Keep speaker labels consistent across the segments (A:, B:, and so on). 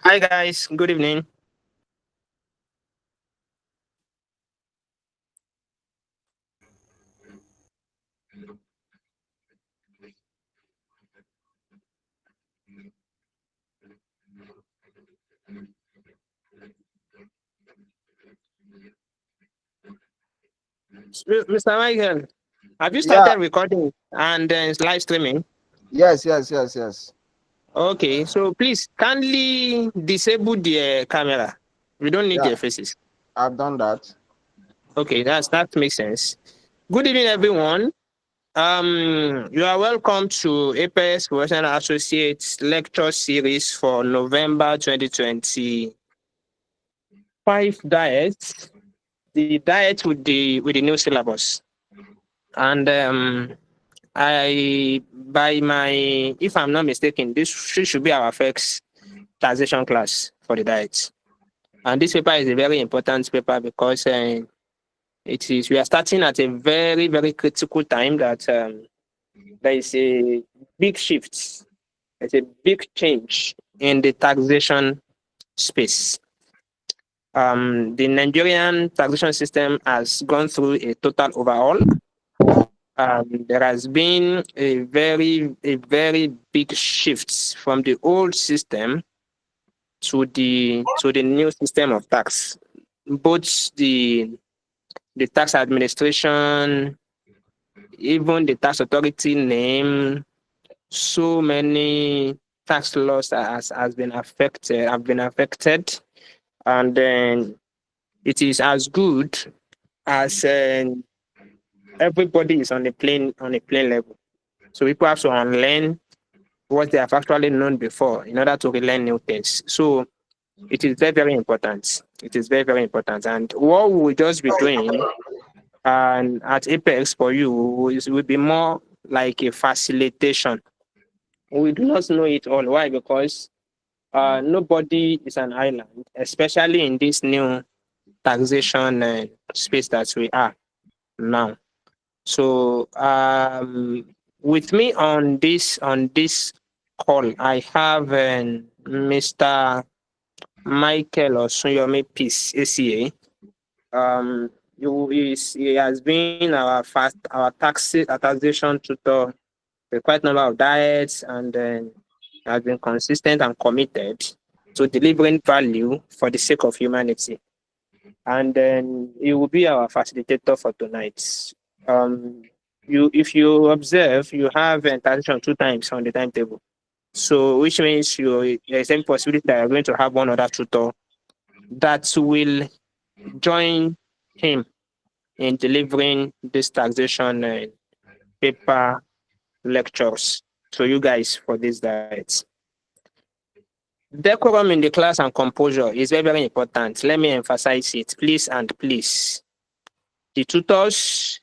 A: Hi guys, good evening. Mr. Michael, have you
B: Yeah.
A: started recording and live streaming?
B: Yes. Yes. Yes. Yes.
A: Okay, so please kindly disable the camera. We don't need
B: Yeah.
A: their faces.
B: I've done that.
A: Okay, that makes sense. Good evening, everyone. You are welcome to Apex Professional Associates lecture series for November 2025 diet. The diet with the new syllabus. And by my, if I'm not mistaken, this should be our first taxation class for the diet. And this paper is a very important paper because we are starting at a very, very critical time that there is a big shift, there's a big change in the taxation space. The Nigerian taxation system has gone through a total overhaul. There has been a very big shift from the old system to the new system of tax. Both the tax administration, even the tax authority name, so many tax laws has been affected, and then it is as good as everybody is on a plain level. So people have to unlearn what they have actually known before in order to relearn new things. So it is very, very important. It is very, very important. And what we will just be doing and at Apex for you is will be more like a facilitation. We do not know it all. Why? Because nobody is an island, especially in this new taxation space that we are now. So with me on this call, I have Mr. Michael Osunyomi Peace, ACA. He has been our taxation tutor for quite a number of diets, and then has been consistent and committed to delivering value for the sake of humanity. And then he will be our facilitator for tonight. If you observe, you have taxation 2 times on the timetable. So, which means there's a possibility that you're going to have one other tutor that will join him in delivering this taxation paper lectures to you guys for this diet. Decorum in the class and composure is very, very important. Let me emphasize it, please and please. The tutors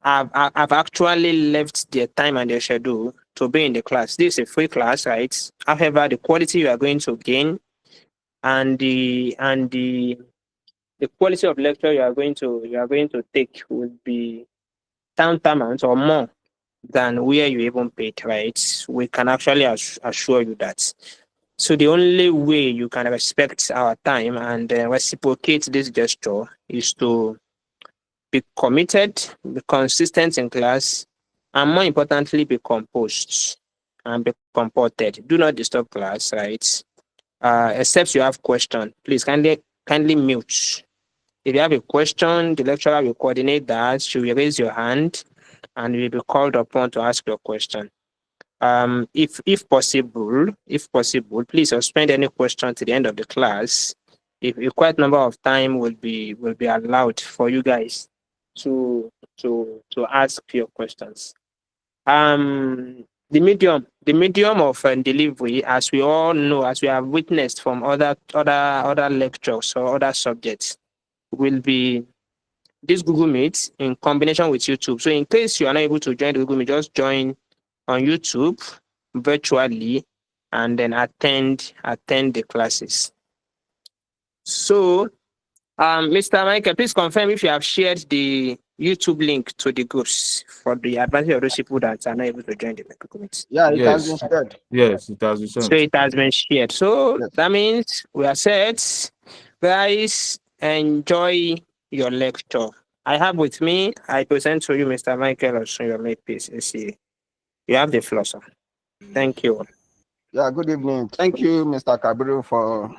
A: have actually left their time and their schedule to be in the class. This is a free class, right? However, the quality you are going to gain and the quality of lecture you are going to take will be tantamount or more than where you even paid, right? We can actually assure you that. So the only way you can respect our time and reciprocate this gesture is to be committed, be consistent in class, and more importantly, be composed and be comported. Do not disturb class, right? Except you have question, please kindly mute. If you have a question, the lecturer will coordinate that. You will raise your hand, and you will be called upon to ask your question. If possible, please suspend any question to the end of the class. If a quite number of time will be allowed for you guys to ask your questions. The medium of delivery, as we all know, as we have witnessed from other lectures or other subjects, will be this Google Meet in combination with YouTube. So in case you are not able to join the Google Meet, just join on YouTube virtually and then attend the classes. So, Mr. Michael, please confirm if you have shared the YouTube link to the groups for the advantage of those people that are not able to join the committee.
B: Yeah, it has
C: Yes.
B: been shared.
C: Yes, it has been
A: So
C: sent.
A: it has been shared. So
B: Yes.
A: that means we are set. Guys, enjoy your lecture. I have with me, I present to you Mr. Michael Osun, your mate PCC. You have the floor, sir. Thank you.
B: Yeah, good evening. Thank you, Mr. Kabiru, for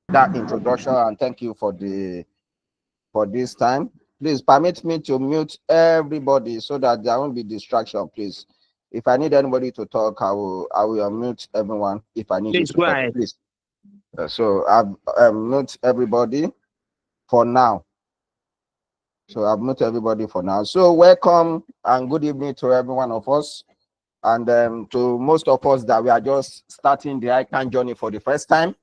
B: that introduction, and thank you for this time. Please permit me to mute everybody so that there won't be distraction, please. If I need anybody to talk, I will unmute everyone if I need you
A: Please
B: to
A: go
B: talk,
A: ahead.
B: please. So I've mute everybody for now. So I've muted everybody for now. So welcome and good evening to every one of us. And to most of us that we are just starting the ICANN journey for the first time.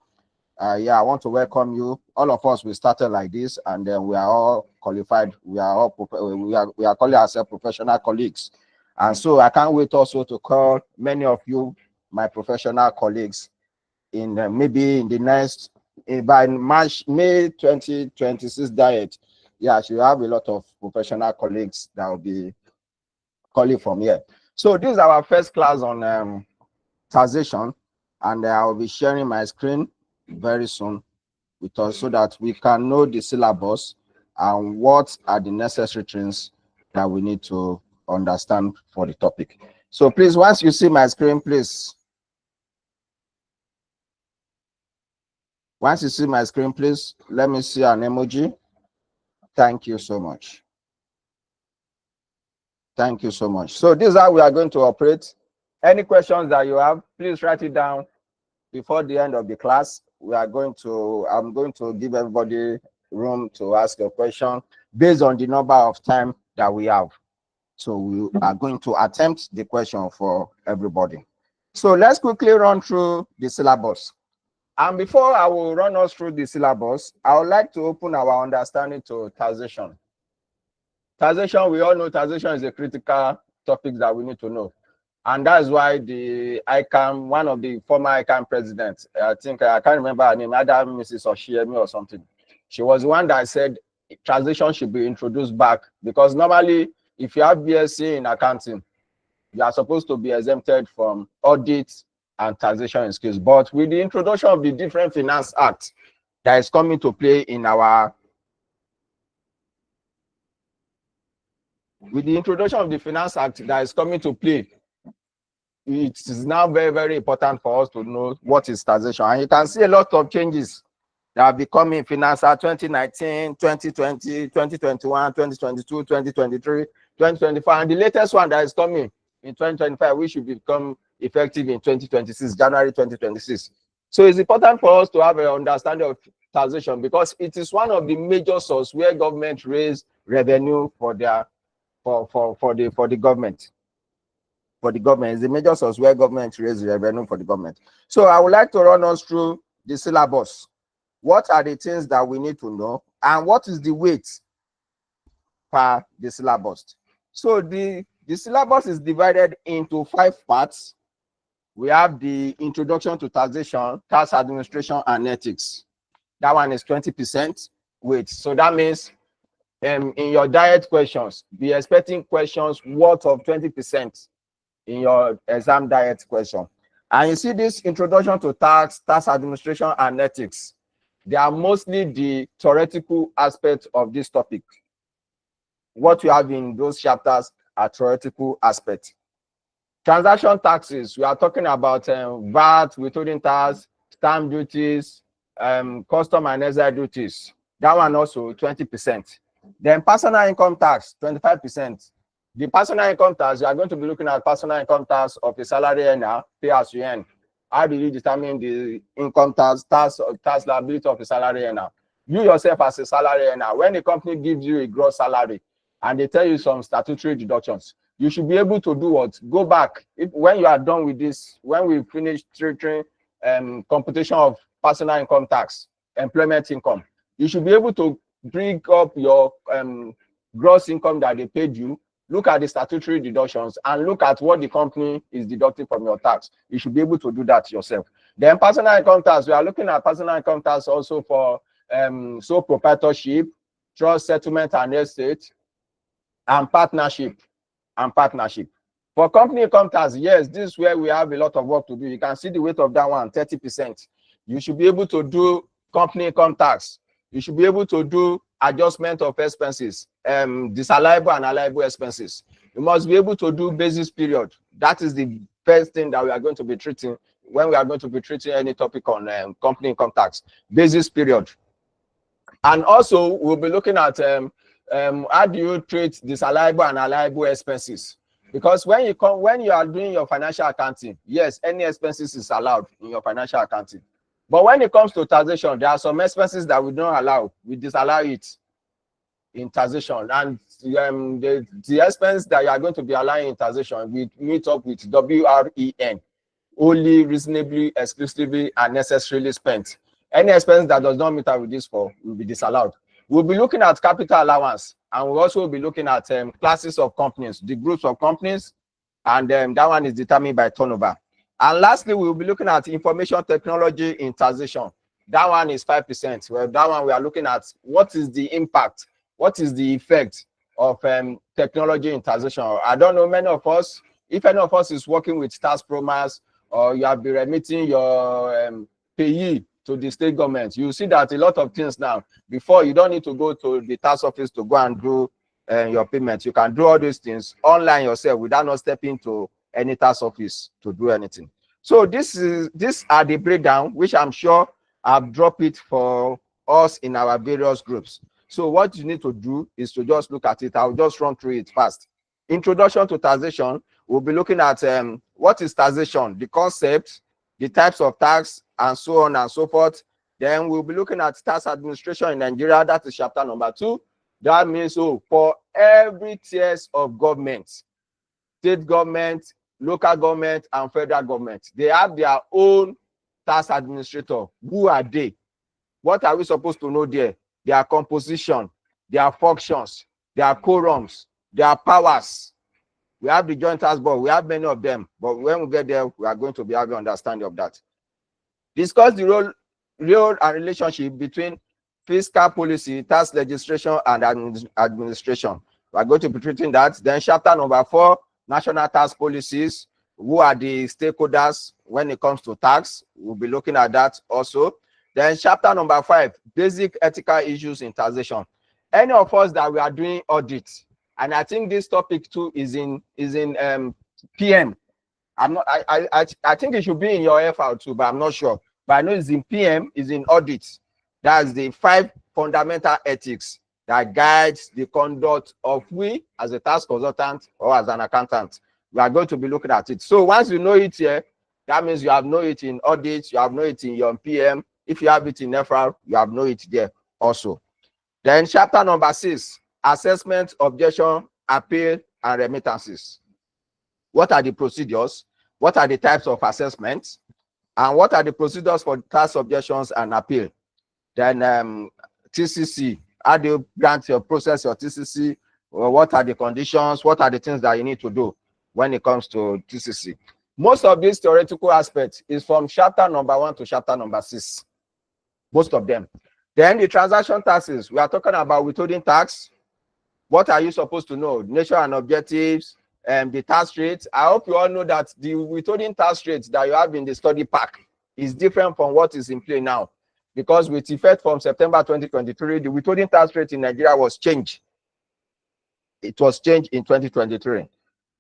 B: Yeah, I want to welcome you. All of us, we started like this, and then we are all qualified. We are all we are calling ourselves professional colleagues. And so I can't wait also to call many of you my professional colleagues in maybe in the next by May 2026 diet. Yeah, you have a lot of professional colleagues that will be calling from here. So this is our first class on taxation, and I will be sharing my screen very soon with us so that we can know the syllabus and what are the necessary things that we need to understand for the topic. So please, once you see my screen, please. Once you see my screen, please, let me see an emoji. Thank you so much. Thank you so much. So this is how we are going to operate. Any questions that you have, please write it down before the end of the class. I'm going to give everybody room to ask a question based on the number of time that we have. So we are going to attempt the question for everybody. So let's quickly run through the syllabus. And before I will run us through the syllabus, I would like to open our understanding to taxation. Taxation, we all know taxation is a critical topic that we need to know. And that's why the ICANN, one of the former ICANN presidents, I think, I can't remember her name, either Mrs. Oshiemi or something. She was the one that said taxation should be introduced back, because normally, if you have BSc in accounting, you are supposed to be exempted from audit and taxation skills. But with the introduction of the different finance act that is coming to play in our with the introduction of the Finance Act that is coming to play, it is now very, very important for us to know what is taxation. And you can see a lot of changes that have become in Finance Act 2019, 2020, 2021, 2022, 2023, 2025, and the latest one that is coming in 2025, which should become effective in 2026, January 2026. So it's important for us to have an understanding of taxation, because it is one of the major sources where government raise revenue for their for the government. For the government, it's the major source where government raises revenue for the government. So I would like to run us through the syllabus. What are the things that we need to know, and what is the weight per the syllabus? So the syllabus is divided into 5 parts. We have the introduction to taxation, tax administration, and ethics. That one is 20% weight. So that means in your diet questions, be expecting questions worth of 20% in your exam diet question. And you see this introduction to tax administration, and ethics. They are mostly the theoretical aspects of this topic. What you have in those chapters are theoretical aspects. Transaction taxes, we are talking about VAT, withholding tax, stamp duties, custom and excise duties. That one also 20%. Then personal income tax, 25%. The personal income tax, you are going to be looking at personal income tax of a salary earner, pay as you earn. How do you determine the income tax liability of a salary earner? You yourself as a salary earner, when a company gives you a gross salary and they tell you some statutory deductions, you should be able to do what? Go back. When you are done with this, when we finish treating computation of personal income tax, employment income, you should be able to bring up your gross income that they paid you, look at the statutory deductions, and look at what the company is deducting from your tax. You should be able to do that yourself. Then personal income tax, we are looking at personal income tax also for sole proprietorship, trust, settlement and estate, and partnership. For company income tax, yes, this is where we have a lot of work to do. You can see the weight of that one, 30%. You should be able to do company income tax. You should be able to do adjustment of expenses, disallowable and allowable expenses. You must be able to do basis period. That is the first thing that we are going to be treating when we are going to be treating any topic on company income tax, basis period. And also, we'll be looking at how do you treat disallowable and allowable expenses? Because when you are doing your financial accounting, yes, any expenses is allowed in your financial accounting. But when it comes to taxation, there are some expenses that we don't allow. We disallow it in taxation. And the expense that you are going to be allowing in taxation, we meet up with WREN, only reasonably, exclusively, and necessarily spent. Any expense that does not meet up with this for will be disallowed. We'll be looking at capital allowance, and we'll also be looking at classes of companies, the groups of companies, and that one is determined by turnover. And lastly, we'll be looking at information technology in taxation. That one is 5%. Well, that one we are looking at what is the impact, what is the effect of technology in taxation. I don't know, many of us, if any of us is working with tax promas, or you have been remitting your payee to the state government, you see that a lot of things now, before you don't need to go to the tax office to go and do your payment. You can do all these things online yourself without not stepping to any tax office to do anything. So these are the breakdown, which I'm sure I've dropped it for us in our various groups. So what you need to do is to just look at it. I'll just run through it fast. Introduction to taxation. We'll be looking at what is taxation, the concept, the types of tax, and so on and so forth. Then we'll be looking at tax administration in Nigeria. That is chapter number 2. That means for every tiers of government, state government, local government, and federal government, they have their own tax administrator. Who are they? What are we supposed to know there? Their composition, their functions, their quorums, their powers. We have the joint tax board. We have many of them, but when we get there, we are going to be having understanding of that. Discuss the role and relationship between fiscal policy, tax legislation, and administration. We are going to be treating that. Then chapter number 4, national tax policies. Who are the stakeholders when it comes to tax? We'll be looking at that also. Then chapter number 5, basic ethical issues in taxation. Any of us that we are doing audits, and I think this topic too is in PM. I think it should be in your FR too, but I'm not sure. But I know it's in PM, is in audits. That's the 5 fundamental ethics that guides the conduct of we as a tax consultant or as an accountant. We are going to be looking at it. So once you know it here, that means you have know it in audits, you have know it in your PM. If you have it in FR, you have know it there also. Then chapter number 6, assessment, objection, appeal, and remittances. What are the procedures? What are the types of assessments? And what are the procedures for tax objections and appeal? Then TCC, how do you grant your process your TCC? Or what are the conditions? What are the things that you need to do when it comes to TCC? Most of these theoretical aspects is from chapter number 1 to chapter number 6. Most of them. Then the transaction taxes, we are talking about withholding tax. What are you supposed to know? Nature and objectives, the tax rates. I hope you all know that the withholding tax rates that you have in the study pack is different from what is in play now. Because with effect from September 2023, the withholding tax rate in Nigeria was changed. It was changed in 2023.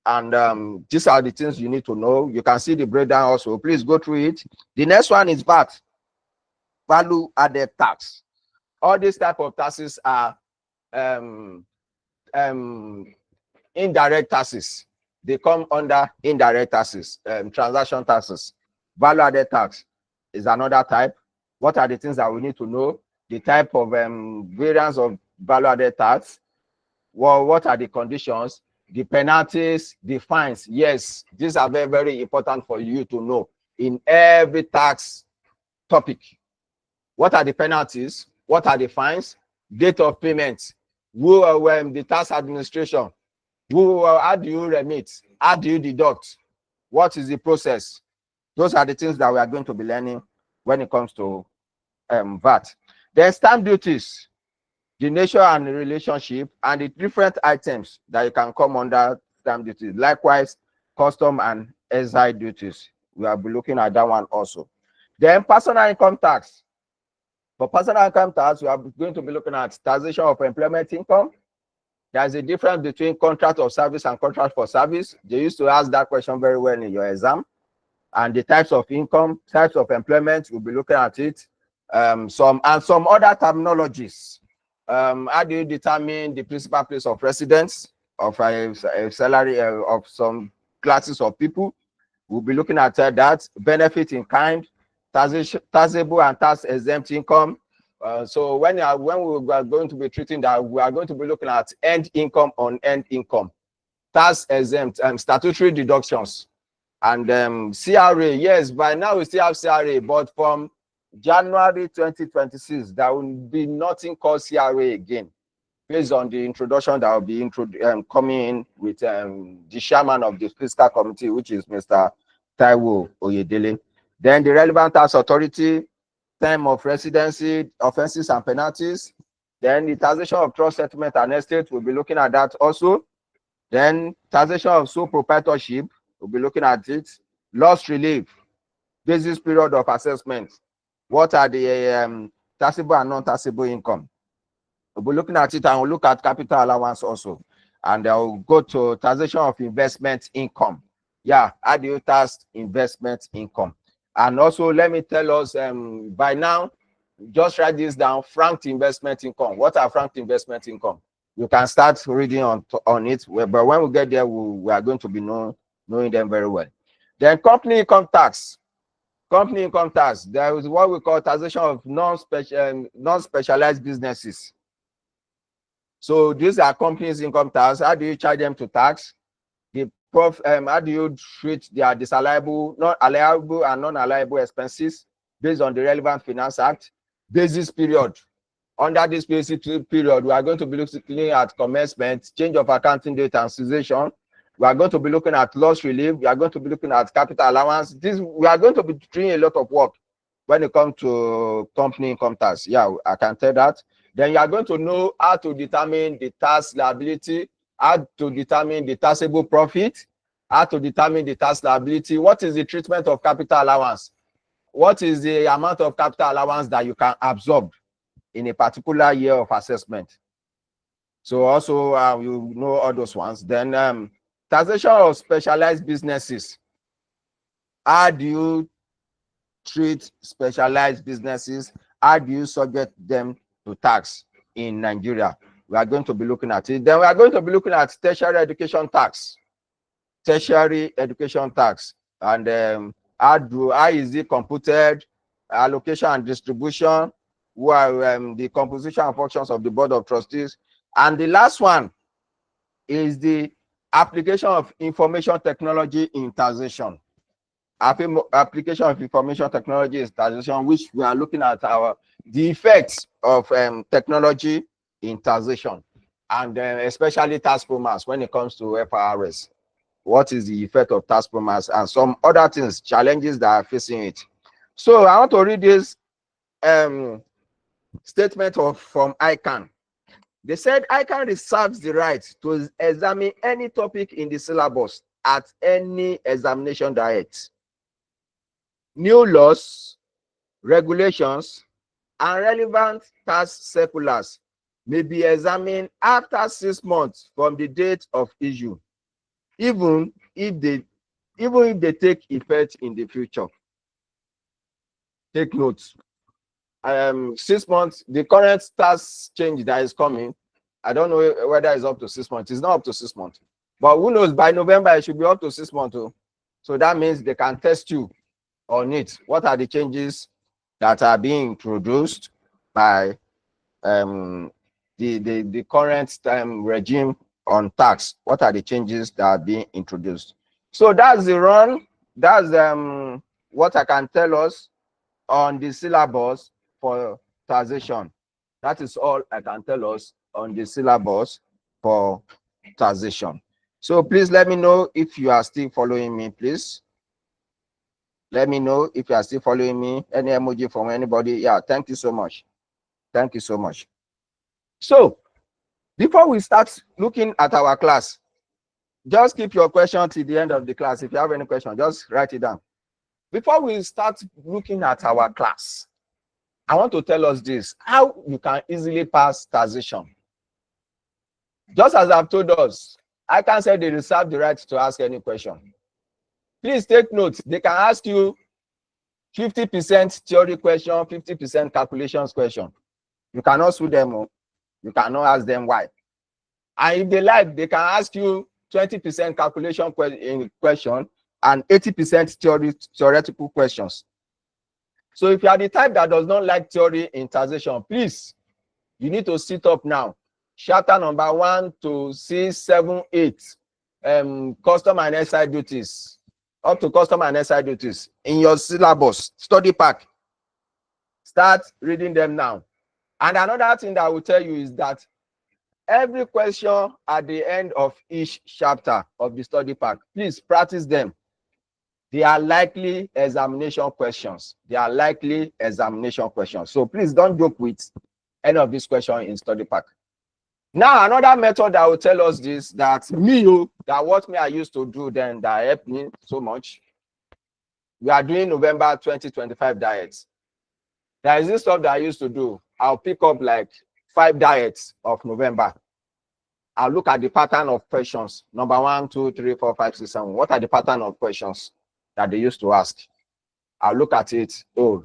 B: And these are the things you need to know. You can see the breakdown also. Please go through it. The next one is VAT, value added tax. All these type of taxes are indirect taxes. They come under indirect taxes, transaction taxes. Value added tax is another type. What are the things that we need to know? The type of variance of value added tax. Well, what are the conditions? The penalties, the fines. Yes, these are very, very important for you to know in every tax topic. What are the penalties? What are the fines? Date of payment. Who the tax administration? How do you remit? How do you deduct? What is the process? Those are the things that we are going to be learning when it comes to VAT. Then stamp duties, the nature and the relationship, and the different items that you can come under stamp duties. Likewise, custom and excise duties. We will be looking at that one also. Then personal income tax. For personal income tax, we are going to be looking at taxation of employment income. There's a difference between contract of service and contract for service. They used to ask that question very well in your exam. And the types of income, types of employment, we'll be looking at it. Some other terminologies. How do you determine the principal place of residence of a salary of some classes of people? We'll be looking at that. Benefit in kind, taxable and tax exempt income. So when we are going to be treating that, we are going to be looking at end income on end income, tax exempt, statutory deductions, and CRA. Yes, by now we still have CRA, but from January 2026, there will be nothing called CRA again, based on the introduction that will be coming in with the chairman of the fiscal committee, which is Mr. Taiwo Oyedele. Then the relevant tax authority, time of residency, offenses and penalties. Then the taxation of trust settlement and estate, we'll be looking at that also. Then taxation of sole proprietorship, we'll be looking at it. Loss relief, basis period of assessment. What are the taxable and non-taxable income? We'll be looking at it, and we'll look at capital allowance also. And I'll go to taxation of investment income. Yeah, how do you tax investment income? And also, let me tell us, by now, just write this down, franked investment income. What are franked investment income? You can start reading on it, but when we get there, we are going to be knowing them very well. Then company income tax. Company income tax, there is what we call taxation of non-specialized businesses. So these are companies' income tax. How do you charge them to tax? How do you treat their disallowable, not allowable and non-allowable expenses based on the relevant finance act? Basis period. Under this basis period, we are going to be looking at commencement, change of accounting date and cessation. We are going to be looking at loss relief. We are going to be looking at capital allowance. We are going to be doing a lot of work when it comes to company income tax. Yeah, I can tell that. Then you are going to know how to determine the tax liability, how to determine the taxable profit, how to determine the tax liability. What is the treatment of capital allowance? What is the amount of capital allowance that you can absorb in a particular year of assessment? So also you know all those ones. Then taxation of specialized businesses. How do you treat specialized businesses? How do you subject them to tax in Nigeria? We are going to be looking at it. Then we are going to be looking at tertiary education tax. Tertiary education tax. And how is it computed? Allocation and distribution. Who are the composition and functions of the board of trustees. And the last one is the application of information technology in taxation. Application of information technology in taxation, which we are looking at the effects of technology in taxation, and especially tax promas when it comes to FRS. What is the effect of tax promas and some other things, challenges that are facing it. So I want to read this statement from ICANN. They said ICANN reserves the right to examine any topic in the syllabus at any examination direct. New laws, regulations, and relevant tax circulars may be examined after 6 months from the date of issue, even if they take effect in the future. Take notes. 6 months, the current tax change that is coming, I don't know whether it's up to 6 months. It's not up to 6 months. But who knows, by November, it should be up to 6 months. Too. So that means they can test you on it. What are the changes that are being introduced by the current regime on tax? What are the changes that are being introduced? So that's the run. That's what I can tell us on the syllabus for taxation. That is all I can tell us on the syllabus for taxation. So please let me know if you are still following me, please. Let me know if you are still following me. Any emoji from anybody? Yeah, thank you so much. Thank you so much. So, before we start looking at our class, just keep your question till the end of the class. If you have any question, just write it down. Before we start looking at our class, I want to tell us this, how you can easily pass taxation. Just as I've told us, I can say they reserve the right to ask any question. Please take note. They can ask you 50% theory question, 50% calculations question. You cannot sue them. You cannot ask them why. And if they like, they can ask you 20% calculation question and 80% theoretical questions. So if you are the type that does not like theory in taxation, please, you need to sit up now. Chapter number 1 to 6, 7, 8, custom and SI duties, up to custom and SI duties in your syllabus, study pack. Start reading them now. And another thing that I will tell you is that every question at the end of each chapter of the study pack, please practice them. They are likely examination questions. They are likely examination questions. So please don't joke with any of these questions in study pack. Now, another method that will tell us this, that what I used to do then that helped me so much. We are doing November 2025 diets. There is this stuff that I used to do. I'll pick up like 5 diets of November. I'll look at the pattern of questions. Number 1, 2, 3, 4, 5, 6, 7. What are the pattern of questions that they used to ask? I'll look at it. Oh,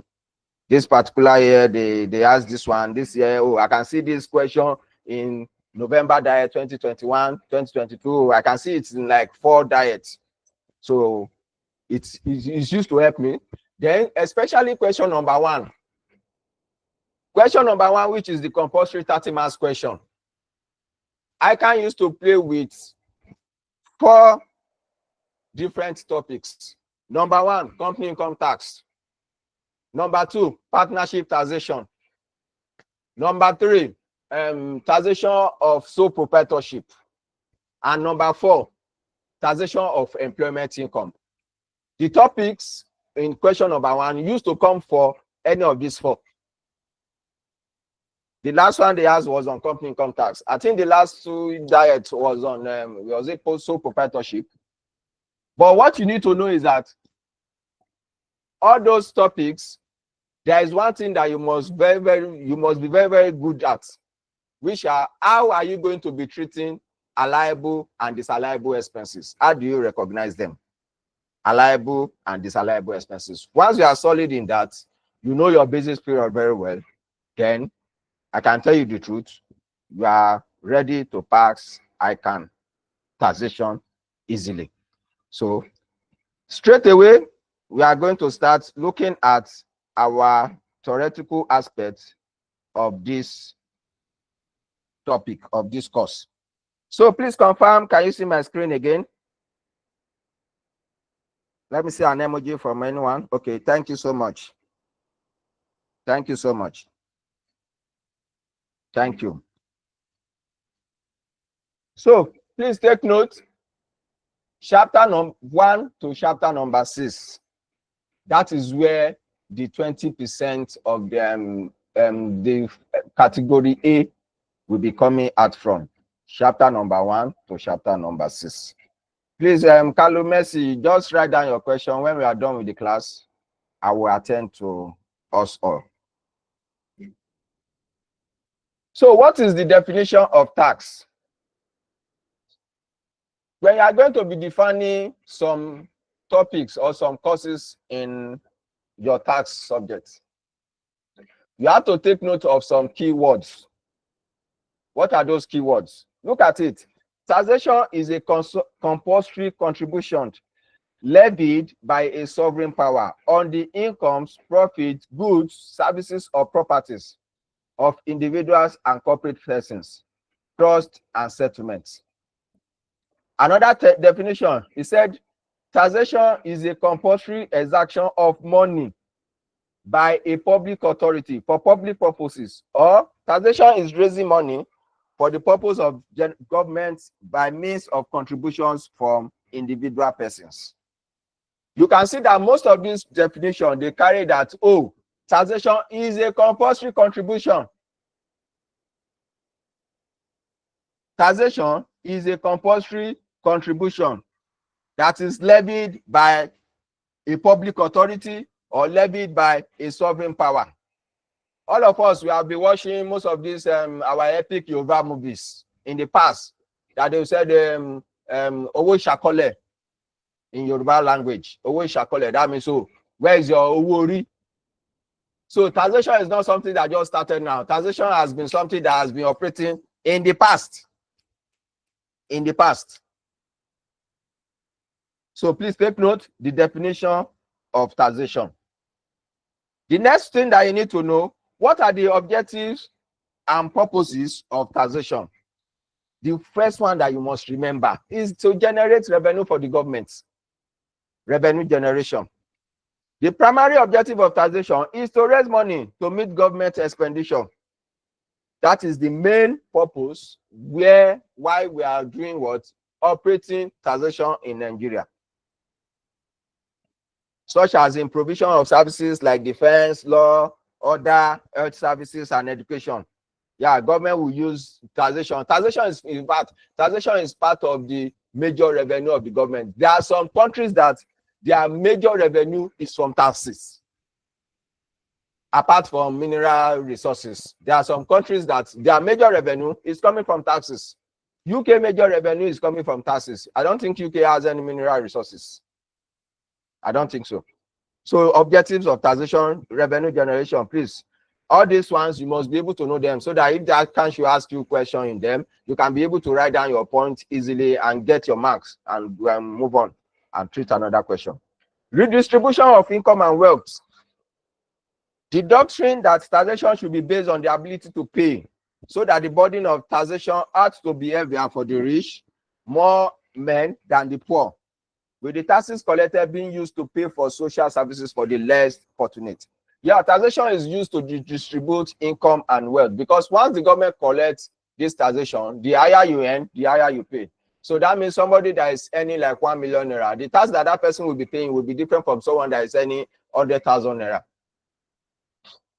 B: this particular year, they asked this one. This year, oh, I can see this question in November diet 2021, 2022. I can see it's in like 4 diets. So it's used to help me. Then, especially question number 1. Question number 1, which is the compulsory 30 marks question. I can use to play with 4 different topics. Number 1, company income tax. Number 2, partnership taxation. Number 3, taxation of sole proprietorship. And number 4, taxation of employment income. The topics in question number 1 used to come for any of these 4. The last one they asked was on company income tax. I think the last 2 diets was on sole proprietorship. But what you need to know is that all those topics, there is one thing that you must be very, very good at, which are how are you going to be treating allowable and disallowable expenses? How do you recognize them? Allowable and disallowable expenses. Once you are solid in that, you know your business period very well, then I can tell you the truth, you are ready to pass ICANN taxation easily. So straight away, we are going to start looking at our theoretical aspects of this topic, of this course. So please confirm, can you see my screen again? Let me see an emoji from anyone. Okay, thank you so much. Thank you so much. Thank you. So please take note. Chapter number 1 to chapter number 6. That is where the 20% of the category A will be coming out from. Chapter number 1 to chapter number 6. Please, Carlo Messi, just write down your question. When we are done with the class, I will attend to us all. So what is the definition of tax? When you are going to be defining some topics or some courses in your tax subject, you have to take note of some keywords. What are those keywords? Look at it. Taxation is a compulsory contribution levied by a sovereign power on the incomes, profits, goods, services, or properties of individuals and corporate persons, trust, and settlements. Another definition, he said, taxation is a compulsory exaction of money by a public authority for public purposes, or taxation is raising money for the purpose of government by means of contributions from individual persons. You can see that most of these definitions, they carry that, oh, taxation is a compulsory contribution Taxation is a compulsory contribution that is levied by a public authority or levied by a sovereign power. All of us, we have been watching most of these our epic Yoruba movies in the past that they said Owo Shakole in Yoruba language. Owo Shakole, that means, so where is your Owori? So taxation is not something that just started now. Taxation has been something that has been operating in the past. In the past. So please take note the definition of taxation. The next thing that you need to know, what are the objectives and purposes of taxation? The first one that you must remember is to generate revenue for the government. Revenue generation. The primary objective of taxation is to raise money to meet government expenditure. That is the main purpose why we are doing what? Operating taxation in Nigeria. Such as in provision of services like defense, law, other health services, and education. Yeah, government will use taxation. Taxation is, in fact, taxation is part of the major revenue of the government. There are some countries that their major revenue is from taxes. Apart from mineral resources, there are some countries that their major revenue is coming from taxes. UK major revenue is coming from taxes. I don't think UK has any mineral resources. I don't think so. So objectives of taxation, revenue generation, please. All these ones, you must be able to know them so that if that can you ask you a question in them, you can be able to write down your point easily and get your marks and move on and treat another question. Redistribution of income and wealth. The doctrine that taxation should be based on the ability to pay, so that the burden of taxation ought to be heavier for the rich, more men than the poor, with the taxes collected being used to pay for social services for the less fortunate. Yeah, taxation is used to distribute income and wealth, because once the government collects this taxation, the higher you earn, the higher you pay. So that means somebody that is earning like 1 million naira, the tax that that person will be paying will be different from someone that is earning 100,000 naira.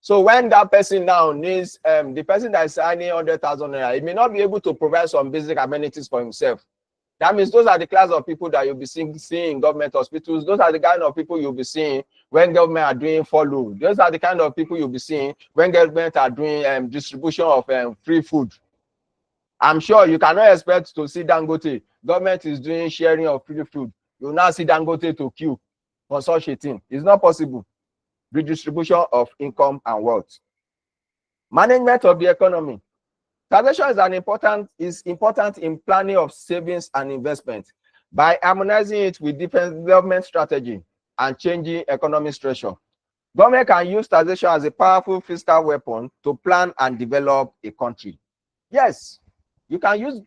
B: So when that person now needs, the person that is earning 100,000 naira, he may not be able to provide some basic amenities for himself. That means those are the class of people that you'll be seeing in government hospitals. Those are the kind of people you'll be seeing when government are doing follow. Those are the kind of people you'll be seeing when government are doing distribution of free food. I'm sure you cannot expect to see Dangote. Government is doing sharing of free food. You'll now see Dangote to queue for such a thing. It's not possible. Redistribution of income and wealth. Management of the economy. Taxation is important in planning of savings and investment by harmonizing it with different government strategy and changing economic structure. Government can use taxation as a powerful fiscal weapon to plan and develop a country. Yes, you can use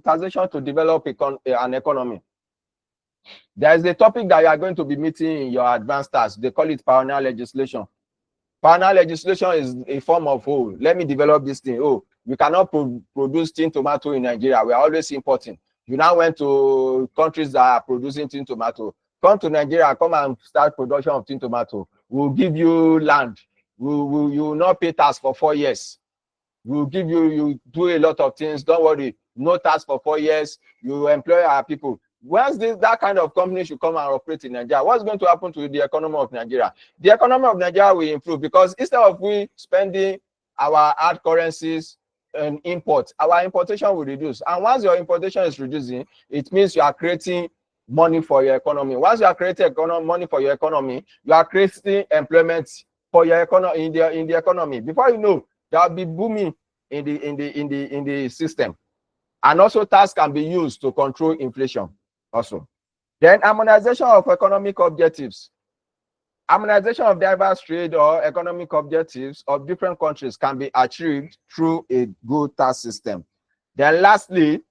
B: taxation to develop an economy. There is a topic that you are going to be meeting in your advanced task. They call it pioneer legislation. Pioneer legislation is a form of, oh, let me develop this thing. Oh, we cannot produce tin tomato in Nigeria. We are always importing. You now went to countries that are producing tin tomato. Come to Nigeria, come and start production of tin tomato. We'll give you land. You will not pay tax for 4 years. We'll give you do a lot of things. Don't worry. No tax for 4 years. You employ our people. Once that kind of company should come and operate in Nigeria, what's going to happen to the economy of Nigeria? The economy of Nigeria will improve, because instead of we spending our hard currencies and import, our importation will reduce. And once your importation is reducing, it means you are creating money for your economy. Once you are creating money for your economy, you are creating employment for your economy in the economy. Before you know, there will be booming in the system. And also tax can be used to control inflation also. Then harmonization of economic objectives. Harmonization of diverse trade or economic objectives of different countries can be achieved through a good tax system. Then lastly,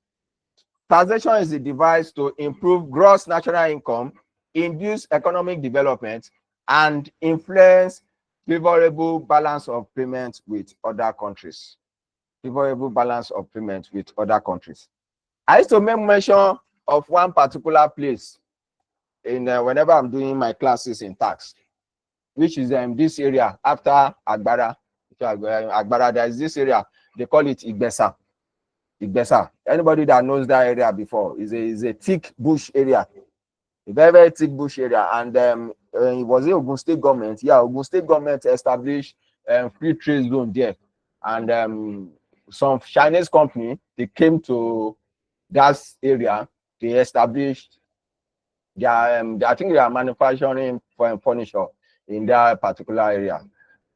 B: taxation is a device to improve gross national income, induce economic development, and influence favorable balance of payments with other countries. Favorable balance of payments with other countries. I used to make mention of one particular place in whenever I'm doing my classes in tax, which is this area after Agbara. Agbara, there is this area, they call it Igbesa. Igbesa. Anybody that knows that area before, is a thick bush area, a very, very thick bush area. And it was the Ogun State government. Yeah, Ogun State government established free trade zone there. And some Chinese company, they came to that area, they established their, I think they are manufacturing furniture in that particular area.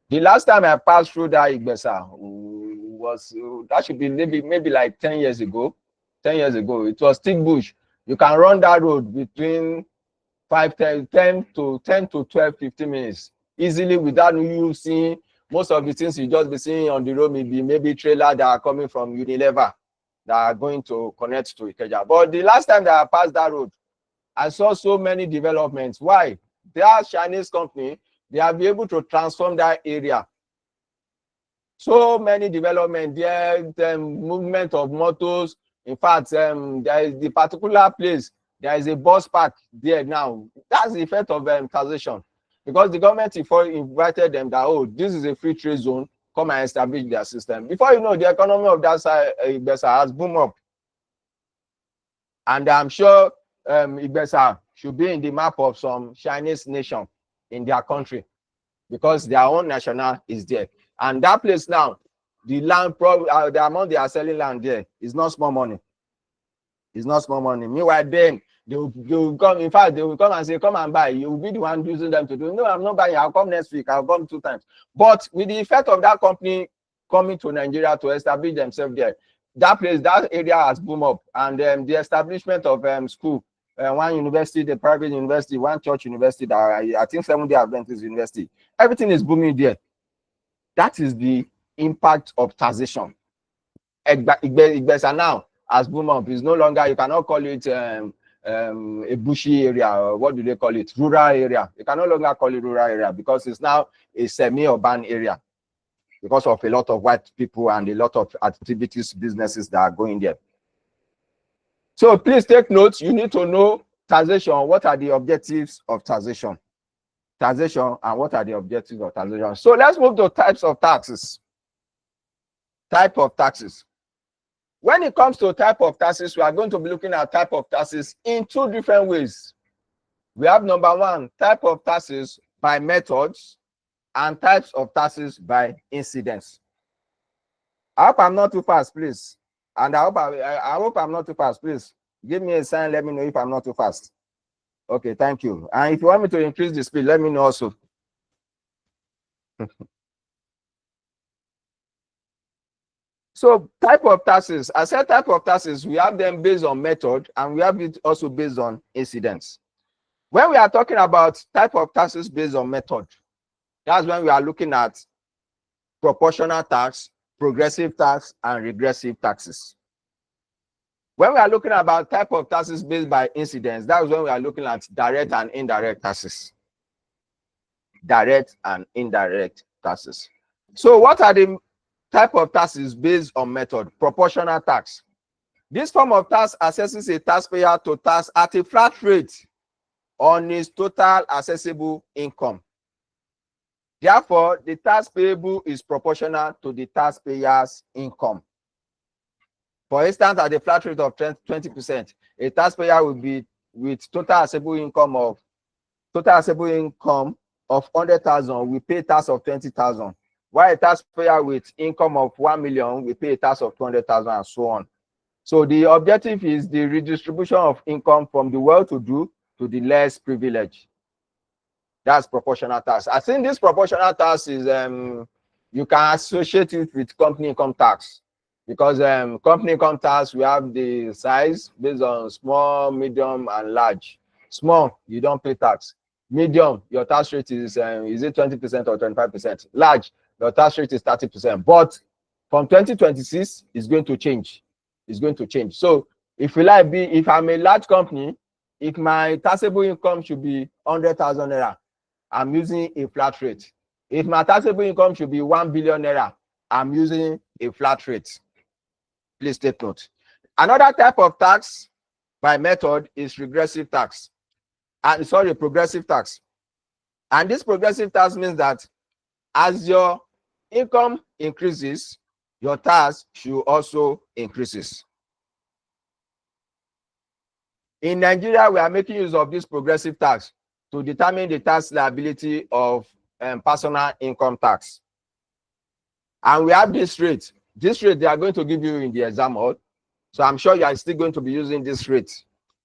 B: The last time I passed through that Igbesa was, that should be maybe like 10 years ago. 10 years ago, it was thick bush. You can run that road between 10 to 12, 15 minutes easily without you seeing most of the things you just be seeing on the road. Maybe trailer that are coming from Unilever that are going to connect to Ikeja. But the last time that I passed that road, I saw so many developments. Why? They are Chinese company. They have been able to transform that area. So many development there, the movement of motors. In fact, there is the particular place, there is a bus park there now. That's the effect of taxation. Because the government invited them that, oh, this is a free trade zone, come and establish their system. Before you know, the economy of that side, Igbesa has boomed up. And I'm sure Igbesa should be in the map of some Chinese nation in their country, because their own national is there. And that place now, the land, the amount they are selling land there is not small money. It's not small money. Meanwhile, then they will come. In fact, they will come and say, "Come and buy." You will be the one using them to do. No, I'm not buying. I'll come next week. I'll come 2 times. But with the effect of that company coming to Nigeria to establish themselves there, that place, that area has boomed up, and the establishment of school, one university, the private university, one church university, that I think 7-day Adventist university, everything is booming there. That is the impact of taxation. Igbesa now has boomed up. It's no longer, you cannot call it a bushy area, or what do they call it? Rural area. You can no longer call it rural area, because it's now a semi-urban area, because of a lot of white people and a lot of activities, businesses that are going there. So please take notes. You need to know taxation. What are the objectives of taxation? Taxation, and what are the objectives of taxation? So let's move to types of taxes. Type of taxes. When it comes to type of taxes, we are going to be looking at type of taxes in 2 different ways. We have number 1, type of taxes by methods, and types of taxes by incidence. I hope I'm not too fast, please. And I hope I'm not too fast, please. Give me a sign, let me know if I'm not too fast. Okay, thank you. And if you want me to increase the speed, let me know also. So type of taxes, I said type of taxes, we have them based on method, and we have it also based on incidence. When we are talking about type of taxes based on method, that's when we are looking at proportional tax, progressive tax, and regressive taxes. When we are looking about type of taxes based by incidence, that's when we are looking at direct and indirect taxes. Direct and indirect taxes. So what are the type of taxes based on method? Proportional tax. This form of tax assesses a taxpayer to tax at a flat rate on his total assessable income. Therefore, the tax payable is proportional to the taxpayer's income. For instance, at a flat rate of 20%, a taxpayer will be with total assessable income of 100,000, we pay tax of 20,000. While a taxpayer with income of 1 million, we pay a tax of 200,000, and so on. So the objective is the redistribution of income from the well-to-do to the less privileged. That's proportional tax. I think this proportional tax is you can associate it with company income tax, because company income tax, we have the size based on small, medium, and large. Small, you don't pay tax. Medium, your tax rate is it 20% or 25%? Large, your tax rate is 30%. But from 2026, it's going to change. It's going to change. So if I'm a large company, if my taxable income should be 100,000 naira, I'm using a flat rate. If my taxable income should be 1 billion naira, I'm using a flat rate. Please take note. Another type of tax by method is regressive tax. And sorry, progressive tax. And this progressive tax means that as your income increases, your tax should also increase. In Nigeria, we are making use of this progressive tax to determine the tax liability of personal income tax. And we have this rate. This rate they are going to give you in the exam hall. So I'm sure you are still going to be using this rate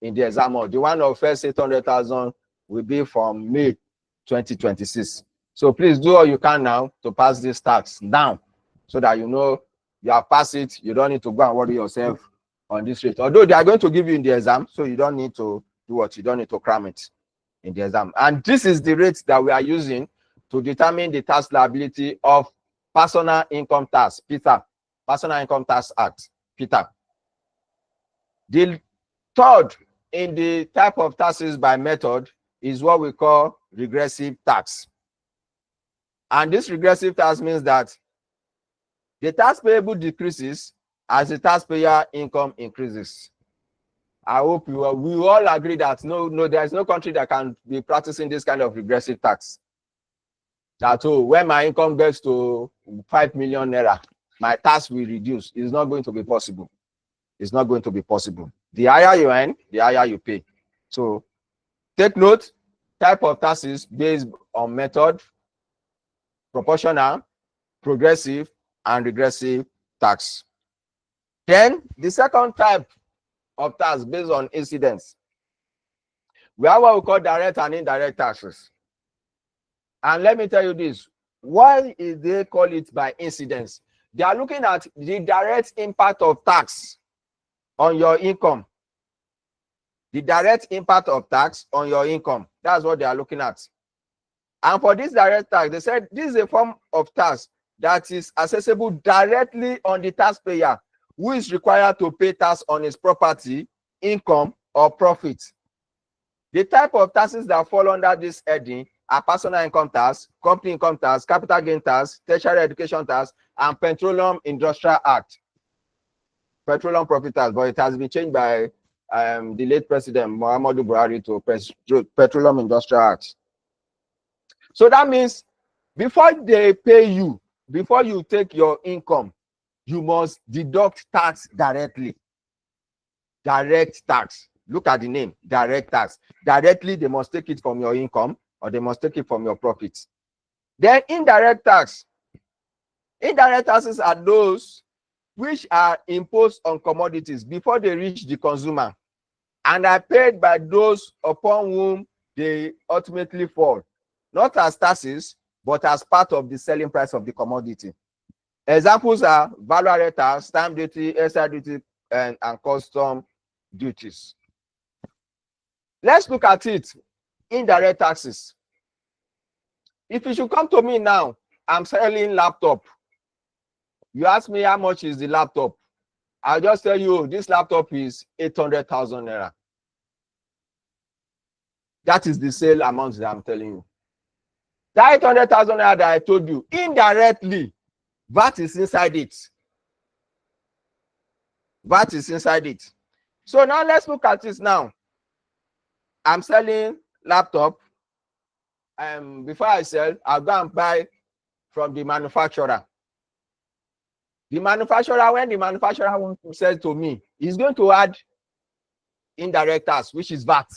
B: in the exam hall. The one of first 800,000 will be from May 2026. So please do all you can now to pass this tax down so that you know you have passed it. You don't need to go and worry yourself on this rate. Although they are going to give you in the exam, so you don't need to do what? You don't need to cram it in the exam. And this is the rate that we are using to determine the tax liability of personal income tax, Peter. Personal Income Tax Act, Peter. The third in the type of taxes by method is what we call regressive tax. And this regressive tax means that the tax payable decreases as the taxpayer income increases. I hope we all agree that no, there is no country that can be practicing this kind of regressive tax. That when my income gets to 5 million naira, my tax will reduce. It's not going to be possible. It's not going to be possible. The higher you earn, the higher you pay. So take note, type of taxes based on method, proportional, progressive, and regressive tax. Then the second type of tax based on incidence. We have what we call direct and indirect taxes. And let me tell you this, why is they call it by incidence? They are looking at the direct impact of tax on your income. The direct impact of tax on your income. That's what they are looking at. And for this direct tax, they said this is a form of tax that is accessible directly on the taxpayer who is required to pay tax on his property, income, or profit. The type of taxes that fall under this heading are personal income tax, company income tax, capital gain tax, tertiary education tax, and Petroleum Industrial Act. Petroleum Profit Tax, but it has been changed by the late President Muhammadu Buhari to Petroleum Industrial Act. So that means before they pay you, before you take your income, you must deduct tax directly. Direct tax. Look at the name, direct tax. Directly, they must take it from your income or they must take it from your profits. Then indirect tax. Indirect taxes are those which are imposed on commodities before they reach the consumer and are paid by those upon whom they ultimately fall, not as taxes, but as part of the selling price of the commodity. Examples are value-added tax, stamp duty, excise duty, and custom duties. Let's look at it. Indirect taxes. If you should come to me now, I'm selling laptop. You ask me how much is the laptop. I'll just tell you this laptop is 800,000 naira. That is the sale amount that I'm telling you. That 800,000 naira that I told you, indirectly, VAT is inside it. VAT is inside it. So now let's look at this now. I'm selling laptop. Before I sell, I'll go and buy from the manufacturer. The manufacturer, when the manufacturer wants to sell to me, he's going to add indirect tax, which is VAT.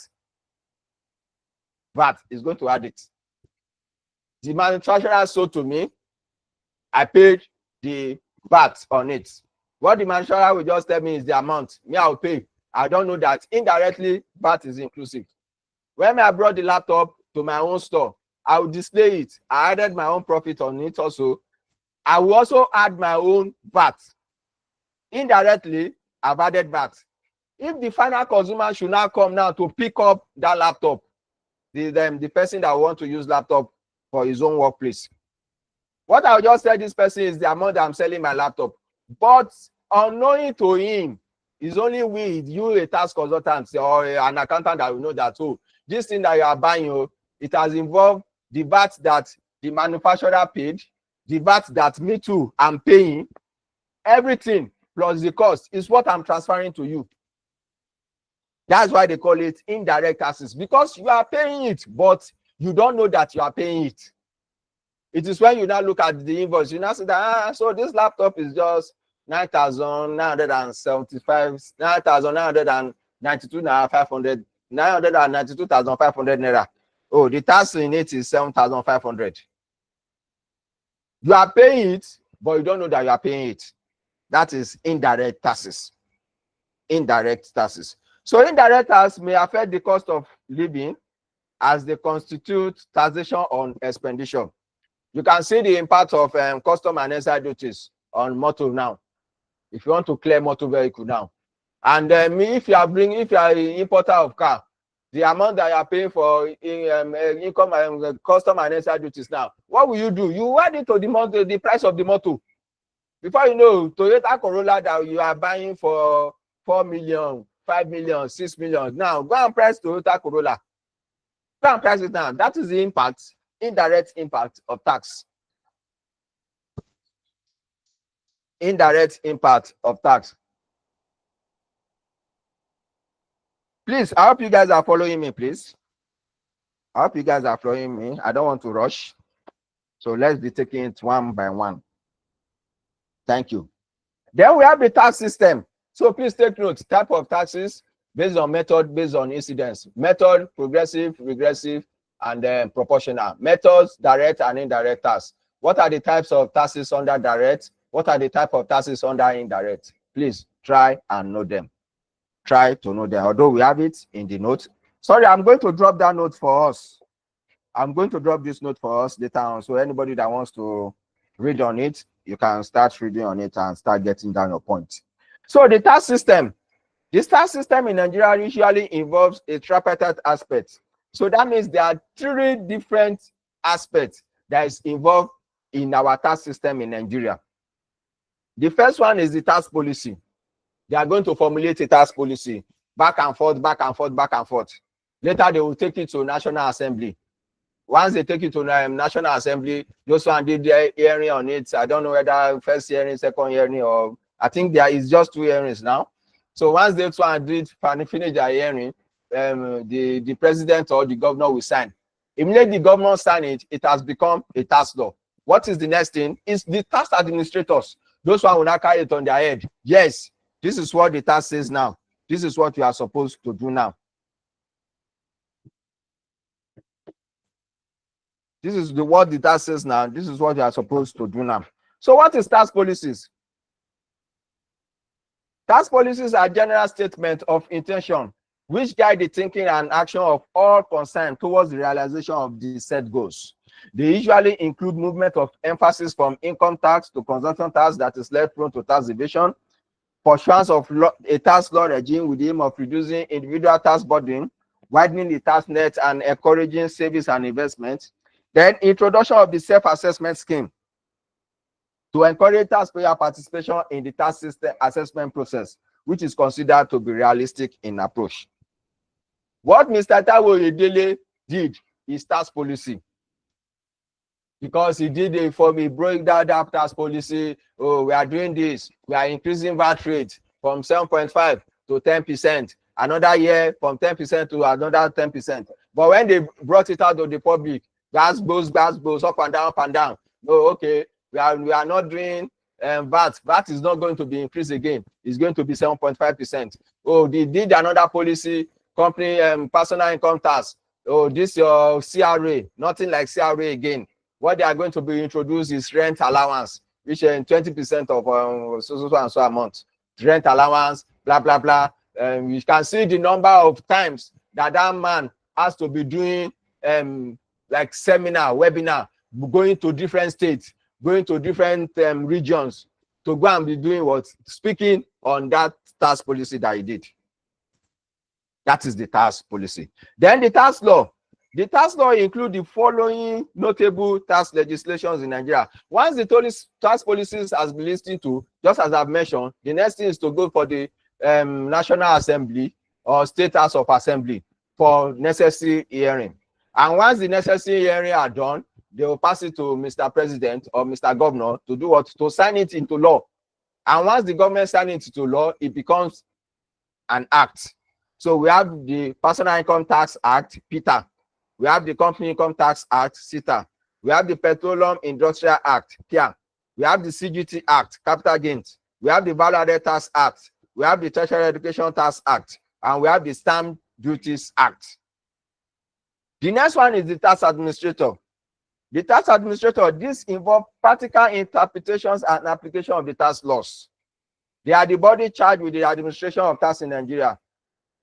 B: VAT is going to add it. The manufacturer sold to me, I paid the VAT on it. What the manufacturer will just tell me is the amount. Me, I'll pay. I don't know that indirectly VAT is inclusive. When I brought the laptop to my own store, I will display it. I added my own profit on it also. I will also add my own VAT. Indirectly, I've added VAT. If the final consumer should now come now to pick up that laptop, the person that wants to use laptop for his own workplace, what I'll just tell this person is the amount that I'm selling my laptop. But unknowing to him, it's only with you, a tax consultant or an accountant, that will know that, oh, this thing that you are buying, it has involved the VAT that the manufacturer paid, the VAT that me too I'm paying, everything plus the cost is what I'm transferring to you. That's why they call it indirect taxes, because you are paying it, but you don't know that you are paying it. It is when you now look at the invoice, you now see that, so this laptop is just 9,975, 9,992,500, 992,500 naira. Oh, the tax in it is 7,500. You are paying it, but you don't know that you are paying it. That is indirect taxes. Indirect taxes. So indirect tax may affect the cost of living as they constitute taxation on expenditure. You can see the impact of custom and excise duties on motor now. If you want to clear motor vehicle now, and if you are an importer of car, the amount that you are paying for income and custom and excise duties now, what will you do? You add it to the price of the motor. Before you know, Toyota Corolla that you are buying for 4 million, 5 million, 6 million. Now go and price Toyota Corolla. Go and price it now. That is the impact, indirect impact of tax. Indirect impact of tax. Please, I hope you guys are following me, please. I hope you guys are following me. I don't want to rush. So let's be taking it one by one. Thank you. Then we have the tax system. So please take note, type of taxes based on method, based on incidence. Method, progressive, regressive, and proportional. Methods, direct and indirect tax. What are the types of taxes under direct? What are the type of taxes under indirect? Please try and know them. Try to know them. Although we have it in the note. Sorry, I'm going to drop that note for us. I'm going to drop this note for us later on. So anybody that wants to read on it, you can start reading on it and start getting down your point. So the tax system. The tax system in Nigeria usually involves a tripartite aspect. So that means there are 3 different aspects that is involved in our tax system in Nigeria. The first one is the tax policy. They are going to formulate a tax policy, back and forth, back and forth, back and forth. Later, they will take it to National Assembly. Once they take it to National Assembly, those one did their hearing on it. I don't know whether first hearing, second hearing, or I think there is just 2 hearings now. So once they one did finish their hearing, the president or the governor will sign. Immediately the governor sign it, it has become a tax law. What is the next thing? It's the tax administrators. Those one will not carry it on their head. Yes, this is what the tax says now. This is what you are supposed to do now. This is what the tax says now. This is what you are supposed to do now. So what is tax policies? Tax policies are general statements of intention which guide the thinking and action of all concerned towards the realization of the said goals. They usually include movement of emphasis from income tax to consumption tax that is less prone to tax evasion, pursuance of a tax law regime with the aim of reducing individual tax burden, widening the tax net, and encouraging savings and investment. Then introduction of the self-assessment scheme to encourage taxpayer participation in the tax system assessment process, which is considered to be realistic in approach. What Mr. Taiwo Edele did is tax policy. Because he did it for me, broke down that tax policy. Oh, we are doing this. We are increasing VAT rate from 7.5 to 10%. Another year from 10% to another 10%. But when they brought it out to the public, gas goes, up and down, up and down. Oh, okay, we are not doing VAT. VAT is not going to be increased again. It's going to be 7.5%. Oh, they did another policy, company personal income tax. Oh, this your CRA, nothing like CRA again. What they are going to be introduced is rent allowance, which is 20% of so and so amount. Rent allowance, blah, blah, blah. You can see the number of times that man has to be doing like seminar, webinar, going to different states, going to different regions to go and be doing what? Speaking on that tax policy that he did. That is the tax policy. Then the tax law. The tax law includes the following notable tax legislations in Nigeria. Once the tax policies has been listened to, just as I've mentioned, the next thing is to go for the National Assembly or State House of Assembly for necessary hearing. And once the necessary hearing are done, they will pass it to Mr. President or Mr. Governor to do what? To sign it into law. And once the government signs it into law, it becomes an act. So we have the Personal Income Tax Act, PITA. We have the Company Income Tax Act, CITA. We have the Petroleum Industrial Act, PIA. We have the CGT Act, Capital Gains. We have the Value Added Tax Act. We have the Tertiary Education Tax Act. And we have the Stamp Duties Act. The next one is the Tax Administrator. The Tax Administrator, this involves practical interpretations and application of the tax laws. They are the body charged with the administration of tax in Nigeria.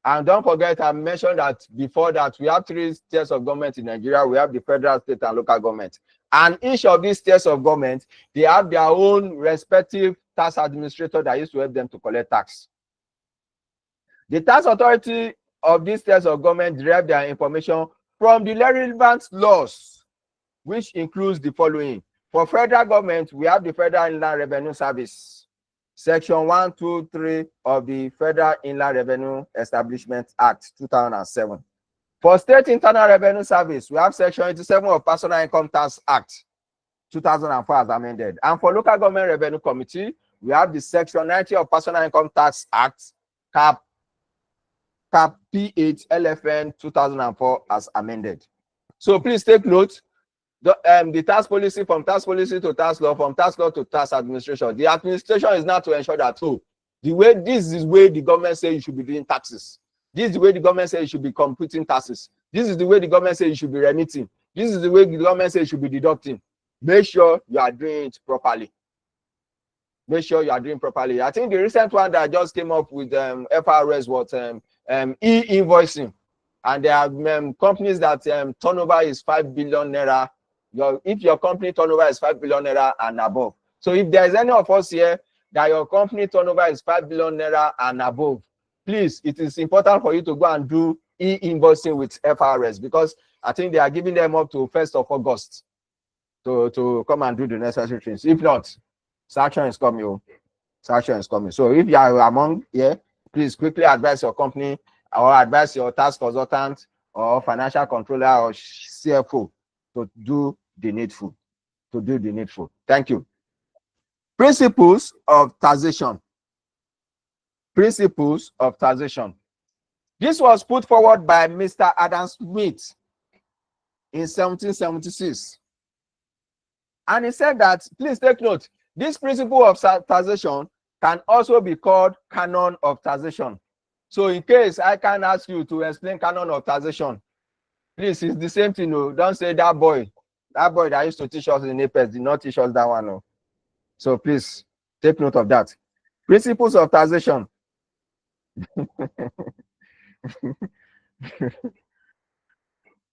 B: And don't forget, I mentioned that before that we have 3 tiers of government in Nigeria. We have the federal, state, and local government. And each of these tiers of government, they have their own respective tax administrator that used to help them to collect tax. The tax authority of these tiers of government derive their information from the relevant laws, which includes the following. For federal government, we have the Federal Inland Revenue Service. Section 123 of the Federal Inland Revenue Establishment Act 2007. For State Internal Revenue Service, we have Section 87 of Personal Income Tax Act 2004 as amended. And for Local Government Revenue Committee, we have the Section 90 of Personal Income Tax Act, Cap P8 LFN 2004 as amended. So please take note. The tax policy, from tax policy to tax law, from tax law to tax administration. The administration is not to ensure that, oh, this is the way the government says you should be doing taxes. This is the way the government says you should be computing taxes. This is the way the government says you should be remitting. This is the way the government says you should be deducting. Make sure you are doing it properly. Make sure you are doing properly. I think the recent one that just came up with FRS was e-invoicing. And there are companies that turnover is 5 billion naira. If your company turnover is 5 billion naira and above. So if there is any of us here that your company turnover is 5 billion naira and above, please, it is important for you to go and do e-invoicing with FRS, because I think they are giving them up to 1st of August to come and do the necessary things. If not, sanction is coming. Sanction is coming. So if you are among here, please quickly advise your company or advise your tax consultant or financial controller or CFO to do the needful. Thank you. Principles of taxation. Principles of taxation. This was put forward by Mr. Adam Smith in 1776. And he said that, please take note, this principle of taxation can also be called canon of taxation. So in case I can ask you to explain canon of taxation, please, it's the same thing. No, don't say that boy that used to teach us in APES did not teach us that one. No. So please take note of that. Principles of taxation.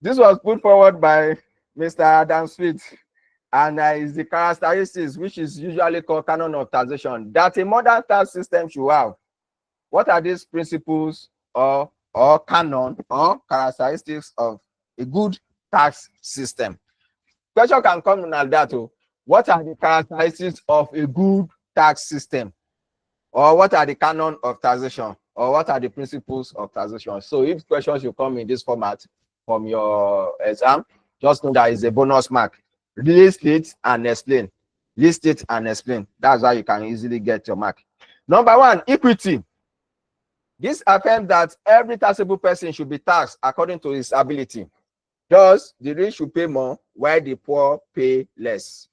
B: This was put forward by Mr. Adam Smith, and is the characteristics which is usually called canon of taxation that a modern tax system should have. What are these principles or canon or characteristics of a good tax system? Question can come like that. What are the characteristics of a good tax system? Or what are the canon of taxation? Or what are the principles of taxation? So if questions will come in this format from your exam, just know that it's a bonus mark. List it and explain. List it and explain. That's how you can easily get your mark. Number 1, equity. This affirms that every taxable person should be taxed according to his ability. Thus, the rich should pay more while the poor pay less.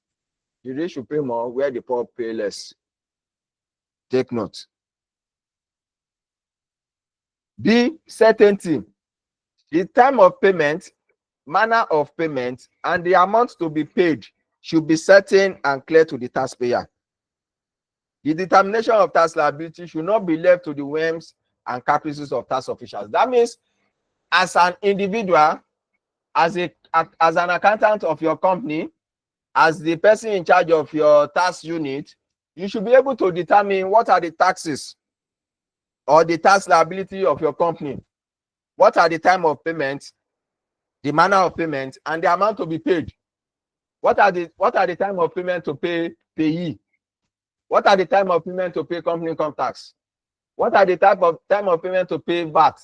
B: The rich should pay more where the poor pay less. Take note. B, certainty. The time of payment, manner of payment, and the amount to be paid should be certain and clear to the taxpayer. The determination of tax liability should not be left to the whims and caprices of tax officials. That means, as an individual, as an accountant of your company, as the person in charge of your tax unit, you should be able to determine what are the taxes or the tax liability of your company. What are the time of payment, the manner of payment, and the amount to be paid. What are the time of payment to pay payee? What are the time of payment to pay company income tax? What are the time of payment to pay VAT,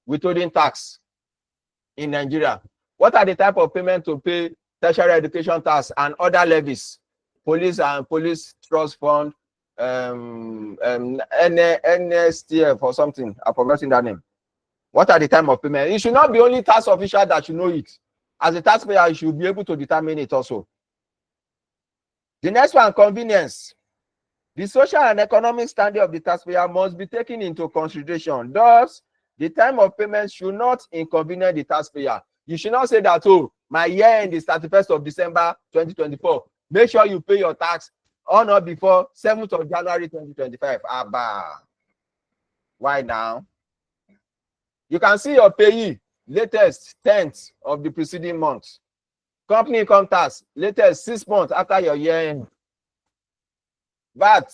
B: withholding tax in Nigeria? What are the type of payment to pay tertiary education tax and other levies, police and police trust fund, NSTF or something? I've forgotten that name. What are the time of payment? It should not be only tax official that should know it. As a taxpayer, you should be able to determine it also. The next one, convenience. The social and economic standing of the taxpayer must be taken into consideration. Thus, the time of payment should not inconvenience the taxpayer. You should not say that, oh, my year end is 31st of December 2024. Make sure you pay your tax on or before 7th of January 2025. Abba. Why now? You can see your payee latest 10th of the preceding month. Company income tax latest 6 months after your year end. VAT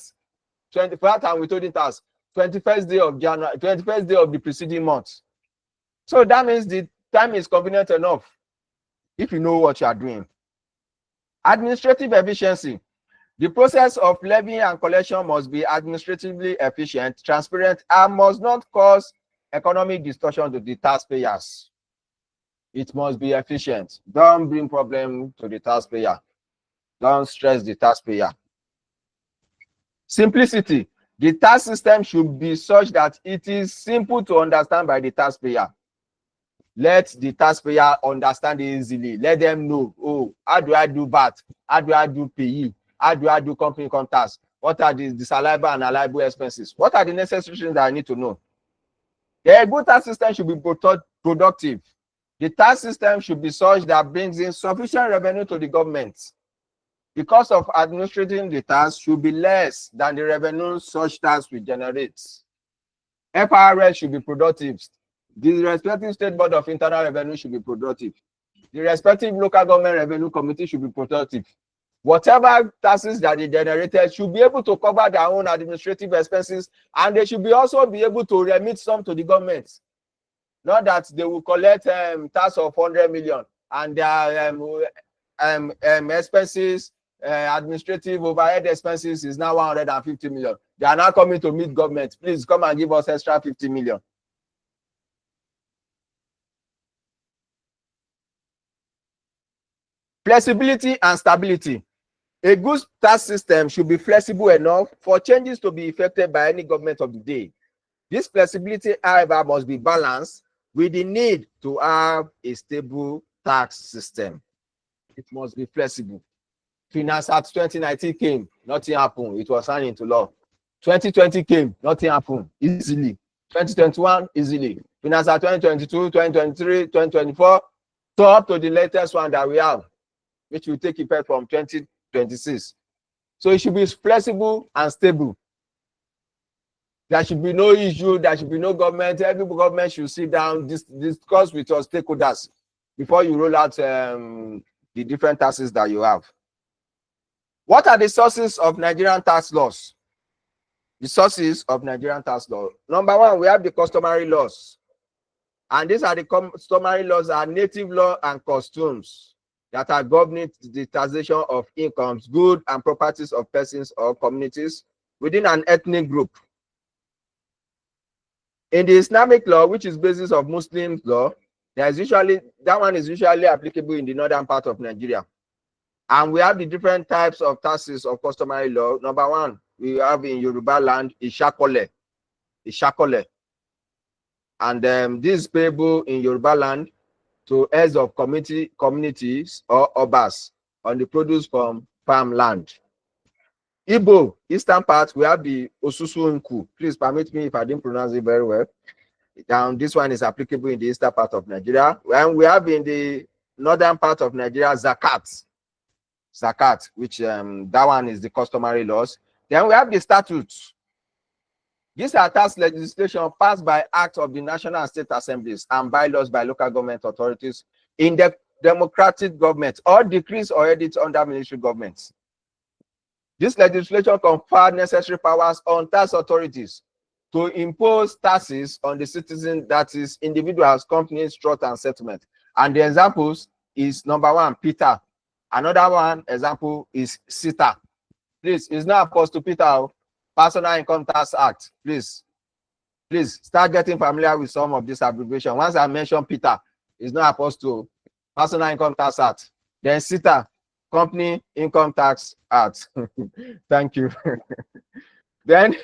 B: 24th and withholding tax 21st day of January, 21st day of the preceding month. So that means the time is convenient enough if you know what you are doing. Administrative efficiency. The process of levying and collection must be administratively efficient, transparent, and must not cause economic distortion to the taxpayers. It must be efficient. Don't bring problem to the taxpayer. Don't stress the taxpayer. Simplicity. The tax system should be such that it is simple to understand by the taxpayer. Let the taxpayer understand it easily. Let them know, oh, how do I do VAT? How do I do PE? How do I do company income tax? What are the salable and allowable expenses? What are the necessary things that I need to know? The good tax system should be productive. The tax system should be such that brings in sufficient revenue to the government. The cost of administrating the tax should be less than the revenue such tax will generate. FRS should be productive. The respective State Board of Internal Revenue should be productive. The respective local government revenue committee should be productive. Whatever taxes that they generated should be able to cover their own administrative expenses, and they should also be able to remit some to the government. Not that they will collect tax of 100 million and their expenses, administrative overhead expenses is now 150 million. They are now coming to meet government. Please come and give us extra 50 million. Flexibility and stability. A good tax system should be flexible enough for changes to be effected by any government of the day. This flexibility, however, must be balanced with the need to have a stable tax system. It must be flexible. Finance Act 2019 came, nothing happened. It was signed into law. 2020 came, nothing happened. Easily. 2021, easily. Finance Act 2022, 2023, 2024, so up to the latest one that we have, which will take effect from 2026. So it should be flexible and stable. There should be no issue. There should be no government. Every government should sit down, discuss with your stakeholders before you roll out the different taxes that you have. What are the sources of Nigerian tax laws? The sources of Nigerian tax law. Number one, we have the customary laws. And these are the customary laws are native law and customs that are governing the taxation of incomes, goods, and properties of persons or communities within an ethnic group. In the Islamic law, which is basis of Muslim law, there is usually that one is usually applicable in the northern part of Nigeria. And we have the different types of taxes of customary law. Number one, we have in Yoruba land Ishakole. And this is payable in Yoruba land to heads of communities or obas on the produce from farmland. Igbo, eastern part, we have the Osusu. Please permit me if I didn't pronounce it very well. This one is applicable in the eastern part of Nigeria. And we have in the northern part of Nigeria, Zakat, which that one is the customary laws. Then we have the statutes. These are tax legislation passed by acts of the national and state assemblies and bylaws by local government authorities in the democratic government or decrees or edicts under military governments. This legislation confers necessary powers on tax authorities to impose taxes on the citizen, that is, individuals, companies, trust, and settlement. And the examples is number one, Peter. Another one example is SITA. Please, it's not opposed to Peter. Personal Income Tax Act. Please start getting familiar with some of this abbreviation. Once I mention Peter, it's not opposed to Personal Income Tax Act. Then SITA, Company Income Tax Act. Thank you. Then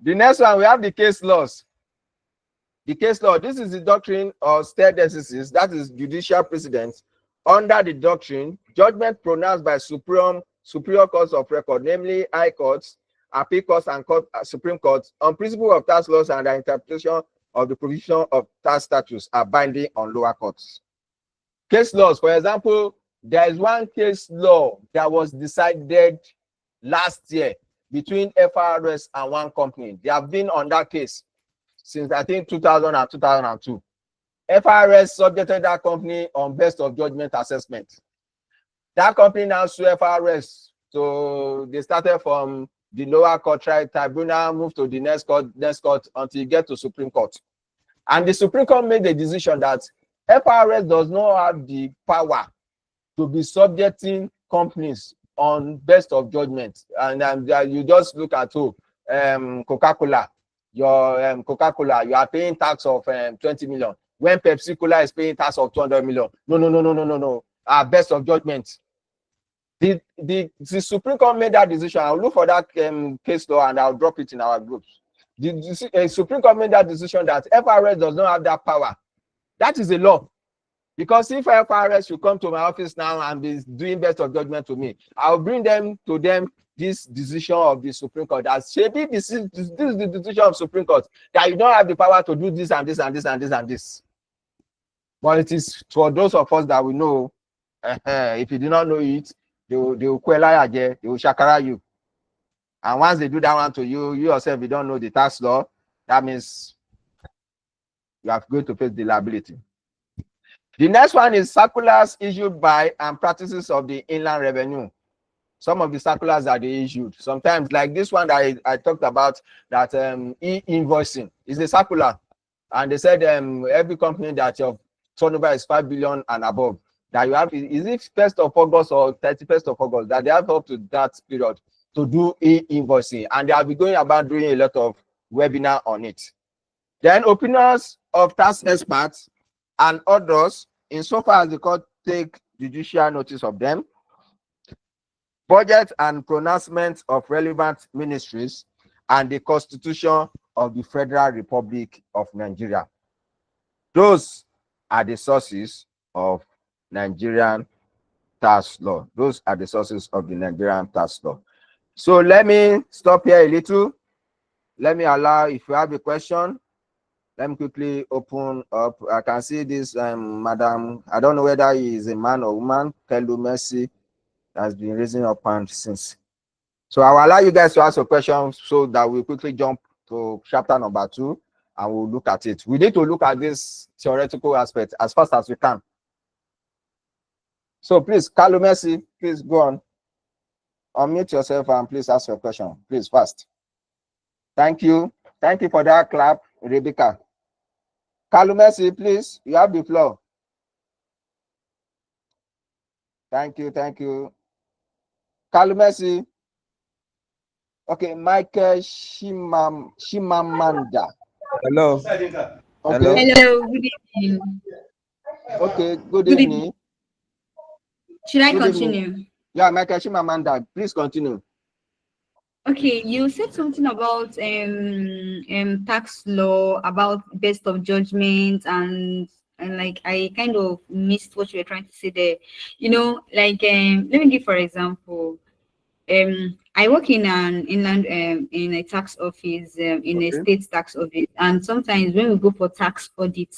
B: the next one, we have the case laws. The case law, this is the doctrine of state decisions, that is judicial precedents under the doctrine, judgment pronounced by superior courts of record, namely high courts, appeal courts, and Supreme Court, on principle of tax laws and the interpretation of the provision of tax statutes are binding on lower courts. Case laws, for example, there is one case law that was decided last year between FRS and one company. They have been on that case since I think 2000 and 2002. FRS subjected that company on best of judgment assessment. That company now sued FRS. So they started from the lower court tribunal, moved to the next court until you get to Supreme Court. And the Supreme Court made the decision that FRS does not have the power to be subjecting companies on best of judgment. And you just look at Coca-Cola. Your Coca-Cola, you are paying tax of 20 million. When Pepsi Cola is paying tax of 200 million. No. Best of judgment. The Supreme Court made that decision. I'll look for that case law and I'll drop it in our groups. The Supreme Court made that decision that FRS does not have that power. That is a law. Because if FRS should come to my office now and be doing best of judgment to me, I'll bring them to them this decision of the Supreme Court. That maybe this is the decision of Supreme Court that you don't have the power to do this and this and this and this and this. But it is for those of us that we know. If you do not know it, they will shakara you. And once they do that one to you, you yourself, you don't know the tax law, that means you have to face the liability. The next one is circulars issued by and practices of the Inland Revenue. Some of the circulars that they issued. Sometimes, like this one that I talked about, that e-invoicing is a circular. And they said every company that your turnover is 5 billion and above, that you have, is it 1st of August or 31st of August, that they have up to that period to do e-invoicing. And they have been going about doing a lot of webinar on it. Then opinions of tax experts and others, insofar as the court take judicial notice of them, budget and pronouncements of relevant ministries, and the Constitution of the Federal Republic of Nigeria. Those are the sources of Nigerian tax law. Those are the sources of the Nigerian tax law. So let me stop here a little. Let me allow, if you have a question, let me quickly open up. I can see this madam. I don't know whether he is a man or woman. Kelu Mercy has been raising up hand since. So I will allow you guys to ask a question so that we quickly jump to chapter number 2 and we'll look at it. We need to look at this theoretical aspect as fast as we can. So please, Kelu Mercy, please go on. Unmute yourself and please ask your question. Please, fast. Thank you. Thank you for that clap, Rebecca. Kelu Mercy, please, you have the floor. Thank you, thank you. Kelu Mercy. Okay, Michael Shimamanda.
C: Hello.
B: Okay.
C: Hello.
D: Hello, good evening.
B: Okay, good evening.
D: Should I
B: Good
D: continue?
B: evening. Yeah, Michael Shimamanda, please continue.
D: Okay, you said something about tax law, about best of judgment, and like I kind of missed what you were trying to say there. You know, like let me give for example. I work in an inland in a tax office, in a state tax office, and sometimes when we go for tax audit,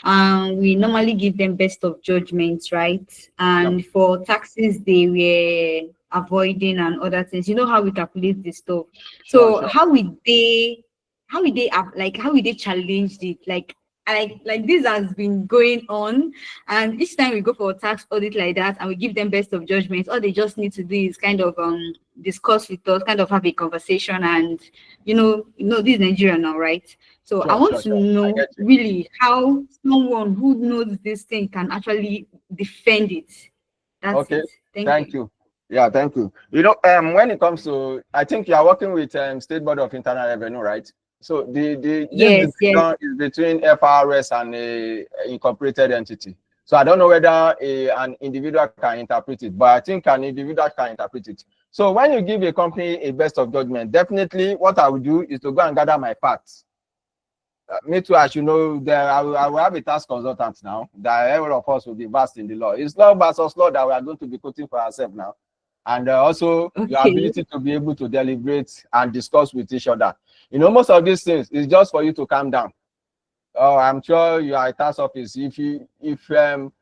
D: we normally give them best of judgments, right? And for taxes they were avoiding and other things, you know how we calculate this stuff. So how will they challenge it? Like this has been going on, and each time we go for a tax audit like that and we give them best of judgments, all they just need to do is kind of discuss with us, kind of have a conversation, and you know this is Nigeria now, right? So I want to know really how someone who knows this thing can actually defend it. That's it.
B: Thank you. Yeah, thank you. You know, when it comes to, I think you are working with State Board of Internal Revenue, right? So yes. is between FRS and a incorporated entity. So I don't know whether an individual can interpret it, but I think an individual can interpret it. So when you give a company a best of judgment, definitely what I would do is to go and gather my facts. Me too, as you know, I will have a tax consultant now that every of us will be versed in the law. It's law versus law that we are going to be quoting for ourselves now. And also your
D: Okay.
B: ability to be able to deliberate and discuss with each other. You know, most of these things is just for you to calm down. Oh, I'm sure you are at tax office. If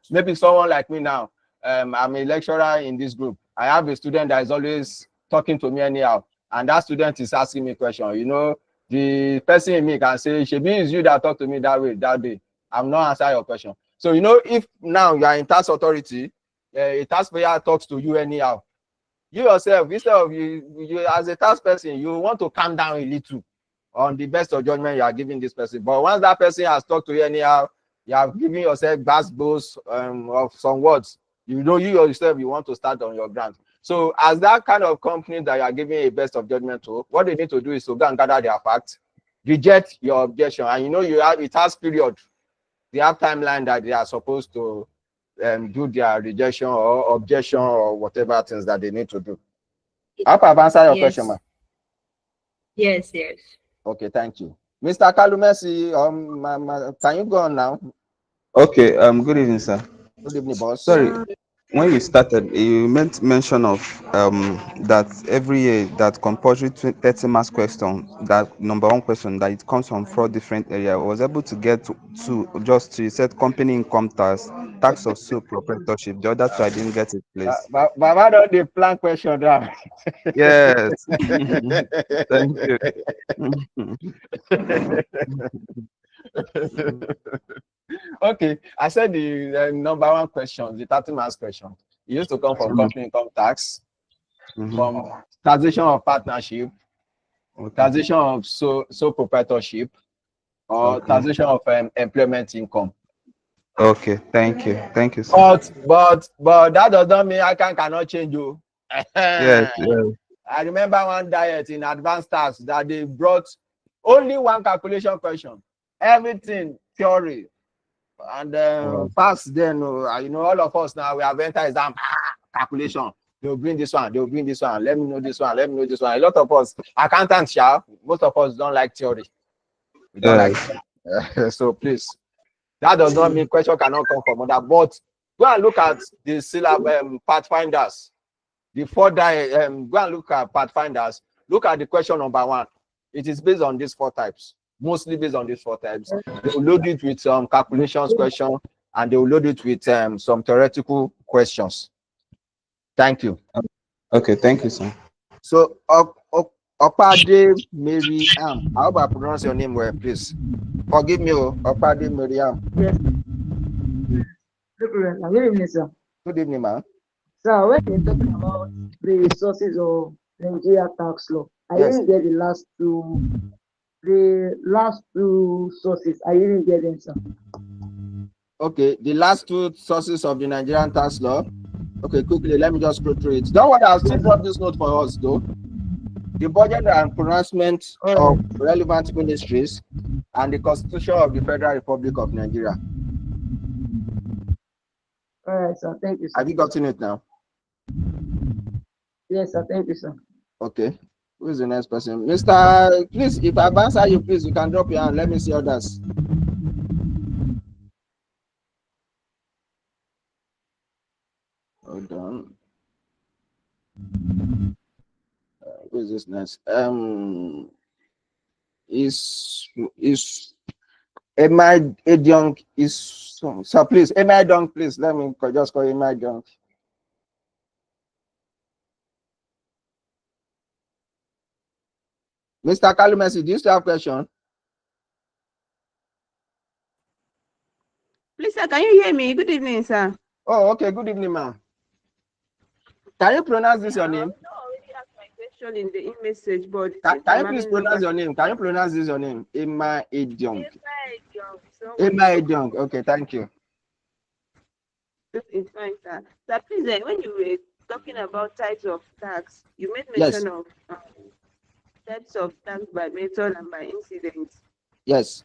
B: maybe someone like me now, I'm a lecturer in this group. I have a student that is always talking to me anyhow, and that student is asking me question. You know, the person in me can say, "Shebi, it's you that talk to me that way, that day." I'm not answering your question. So you know, if now you are in tax authority, a taxpayer talks to you anyhow, you yourself, instead of you as a tax person, you want to calm down a little on the best of judgment you are giving this person. But once that person has talked to you anyhow, you have given yourself bass of some words. You know, you yourself, you want to start on your ground. So as that kind of company that you are giving a best of judgment to, what they need to do is to go and gather their facts, reject your objection, and you know it has period. They have timeline that they are supposed to do their rejection or objection or whatever things that they need to do. I hope I've answered your question, ma'am.
D: Yes, yes.
B: Okay, thank you. Mr. Kalumesi, can you go on now?
C: Okay, good evening, sir.
B: Good evening, boss.
C: Sorry, when you started, you meant mention of that every year that compulsory 30 marks question, that number one question, that it comes from 4 different areas. I was able to get to just to, you said company income tax, tax of sole proprietorship. The other two I didn't get it, please.
B: Baba don't the plan question down.
C: Yes. Thank you.
B: Okay, I said the number one question, the 30 marks question. It used to come from company income tax, from taxation of partnership, taxation of sole proprietorship, or taxation of employment income.
C: Okay, thank you, sir.
B: But that does not mean I cannot change you.
C: Yes, yes.
B: I remember one diet in advanced tax that they brought only one calculation question, everything theory, and pass. Then you know, all of us now we have entered exam calculation. They'll bring this one, they'll bring this one. Let me know this one, let me know this one. A lot of us accountants, most of us don't like theory. We don't like so please. That does not mean question cannot come from other, but go and look at the syllabus pathfinders. The 4 go and look at pathfinders. Look at the question number 1. It is based on these 4 types, mostly based on these 4 types. They will load it with some calculations question, and they will load it with some theoretical questions. Thank you.
C: Okay, thank you, sir.
B: So, Opade Miriam, I hope I pronounce your name well, please. Forgive me, Opade Miriam.
E: Yes. Good evening, sir.
B: Good evening, ma'am.
E: So when you're talking about the sources of Nigeria tax law, I didn't get the last two sources. I didn't get them, sir.
B: Okay, the last 2 sources of the Nigerian tax law. Okay, quickly, let me just go through it. Don't worry, I'll still drop this note for us, though. The budget and pronouncement of relevant ministries and the Constitution of the Federal Republic of Nigeria.
E: All right, sir. Thank you, sir.
B: Have you gotten it now?
E: Yes, sir. Thank you, sir.
B: Okay. Who is the next person? Mr. Please, if I've answered you, please, you can drop your hand. Let me see others. Hold on. Who is this next? Is Emma Ediong is so please, Emma Ediong, please let me just call Emma Ediong. Mr. Kalumesi, do you still have a question?
F: Please, sir, can you hear me? Good evening, sir.
B: Oh, okay. Good evening, ma'am. Can you pronounce this your name?
F: I already asked my question in the message, but
B: can you please pronounce your name? Can you pronounce this your name? Emma Ediong. Emma Ediong. Okay, thank you.
F: It's fine, sir. Sir, please, when you were talking about types of tax, you made mention of types of tax by method and by incident.
B: Yes.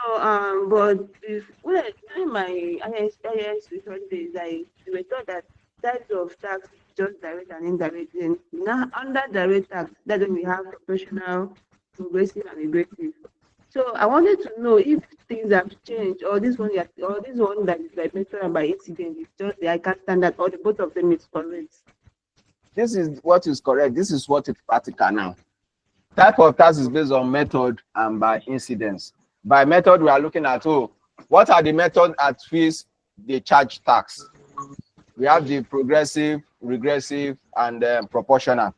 F: So, but during my IS research days, we were taught that types of tax just direct and indirect. And now under direct tax, that's when we have proportional, progressive, and regressive. So I wanted to know if things have changed, or this one, or this one that is like mentioned by incident is just the ICAT standard, or the both of them is correct.
B: This is what is correct. This is what is practical now. Type of tax is based on method and by incidence. By method, we are looking at, what are the methods at which they charge tax? We have the progressive, regressive, and proportional.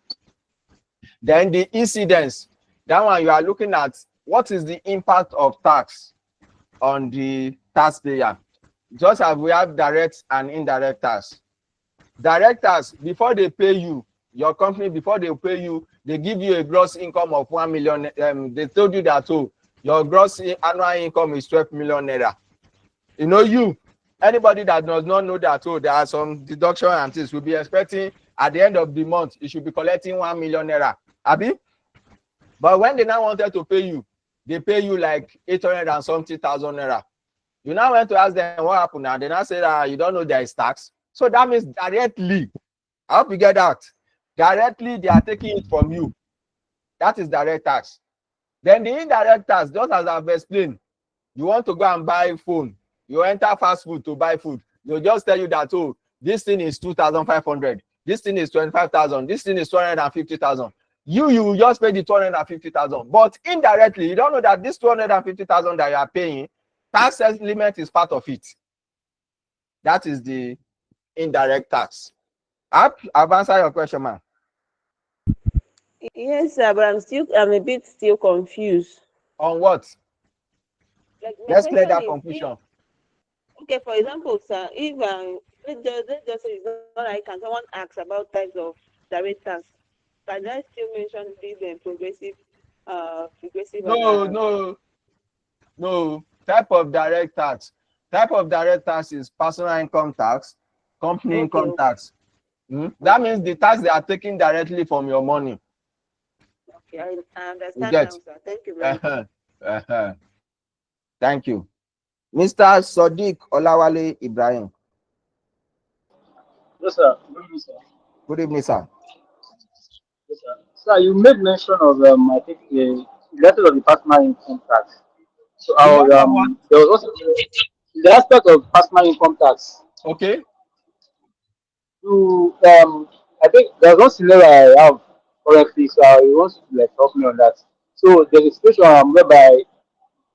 B: Then the incidence, that one you are looking at what is the impact of tax on the taxpayer. Just as we have direct and indirect tax. Direct tax, before they pay you, your company, before they pay you, they give you a gross income of 1 million. They told you that, your gross annual income is 12 million naira. You know, anybody that does not know that, there are some deduction and things, will be expecting at the end of the month, you should be collecting 1 million naira. Abi? But when they now wanted to pay you, they pay you like 800 and something thousand naira. You now went to ask them what happened now. They now say that you don't know there is tax. So that means directly, I hope you get that. Directly, they are taking it from you. That is direct tax. Then the indirect tax, just as I've explained, you want to go and buy phone. You enter fast food to buy food. They'll just tell you that, this thing is 2,500. This thing is 25,000. This thing is 250,000. You will just pay the 250,000. But indirectly, you don't know that this 250,000 that you are paying, tax element is part of it. That is the indirect tax. I've answered your question, ma'am.
F: Yes, sir, but I'm a bit still confused.
B: On what?
F: Like,
B: let's clear that confusion.
F: Okay, for example, sir, if let's just say it's not like can someone asks about types of direct tax, can I still mention this progressive, regressive?
B: No. Type of direct tax. Type of direct tax is personal income tax, company income tax. That means the tax they are taking directly from your money.
F: Okay, I understand now, sir. Thank you very much.
B: Thank you. Mr. Sadiq Olawale Ibrahim.
G: Yes, sir. Good evening, sir.
B: Good evening, sir.
G: Yes, sir. Sir, you made mention of I think the letter of the personal income tax. So I was there was also the aspect of personal income tax.
B: Okay.
G: To I think there's one scenario I have currently, so I want to like help me on that. So there's a situation whereby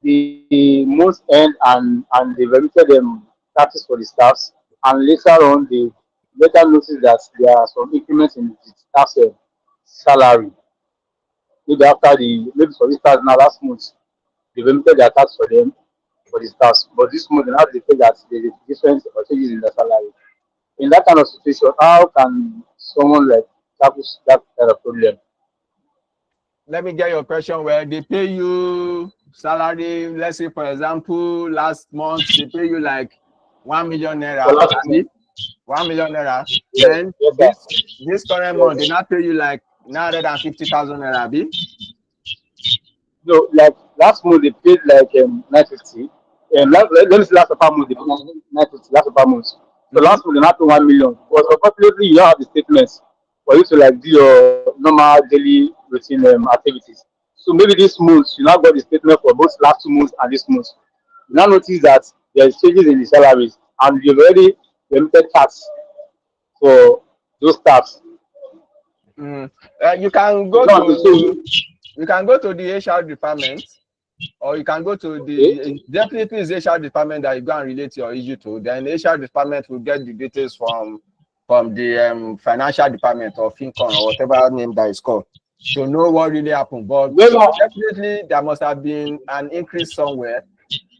G: the most end and they remitted them taxes for the staffs, and later on they later noticed that there are some increments in the staff's salary. Maybe after maybe for this tax now last month they remitted their tax for them for the staffs, but this month now they feel that there is difference or changes in the salary. In that kind of situation, how can someone like tackle that kind of problem?
B: Let me get your question. Where they pay you salary, let's say for example, last month they pay you like 1 million naira. 1 million naira.
G: Yes,
B: Then
G: yes,
B: this current month they not pay you like 950,000 naira. Be?
G: No, like last month they paid like 950. Let me see last upper month they paid 950 last upper month. So last month they not pay 1 million. But unfortunately you don't have the statements for you to like do your normal daily routine activities. So maybe this month you now got the statement for both last 2 months and this month. You now notice that there's changes in the salaries and you've already remitted tax for those staffs.
B: You can go to the HR department, or you can go to the definitely is HR department that you go and relate your issue to. Then the HR department will get the details from the financial department or FinCon or whatever name that is called to know what really happened. But definitely there must have been an increase somewhere,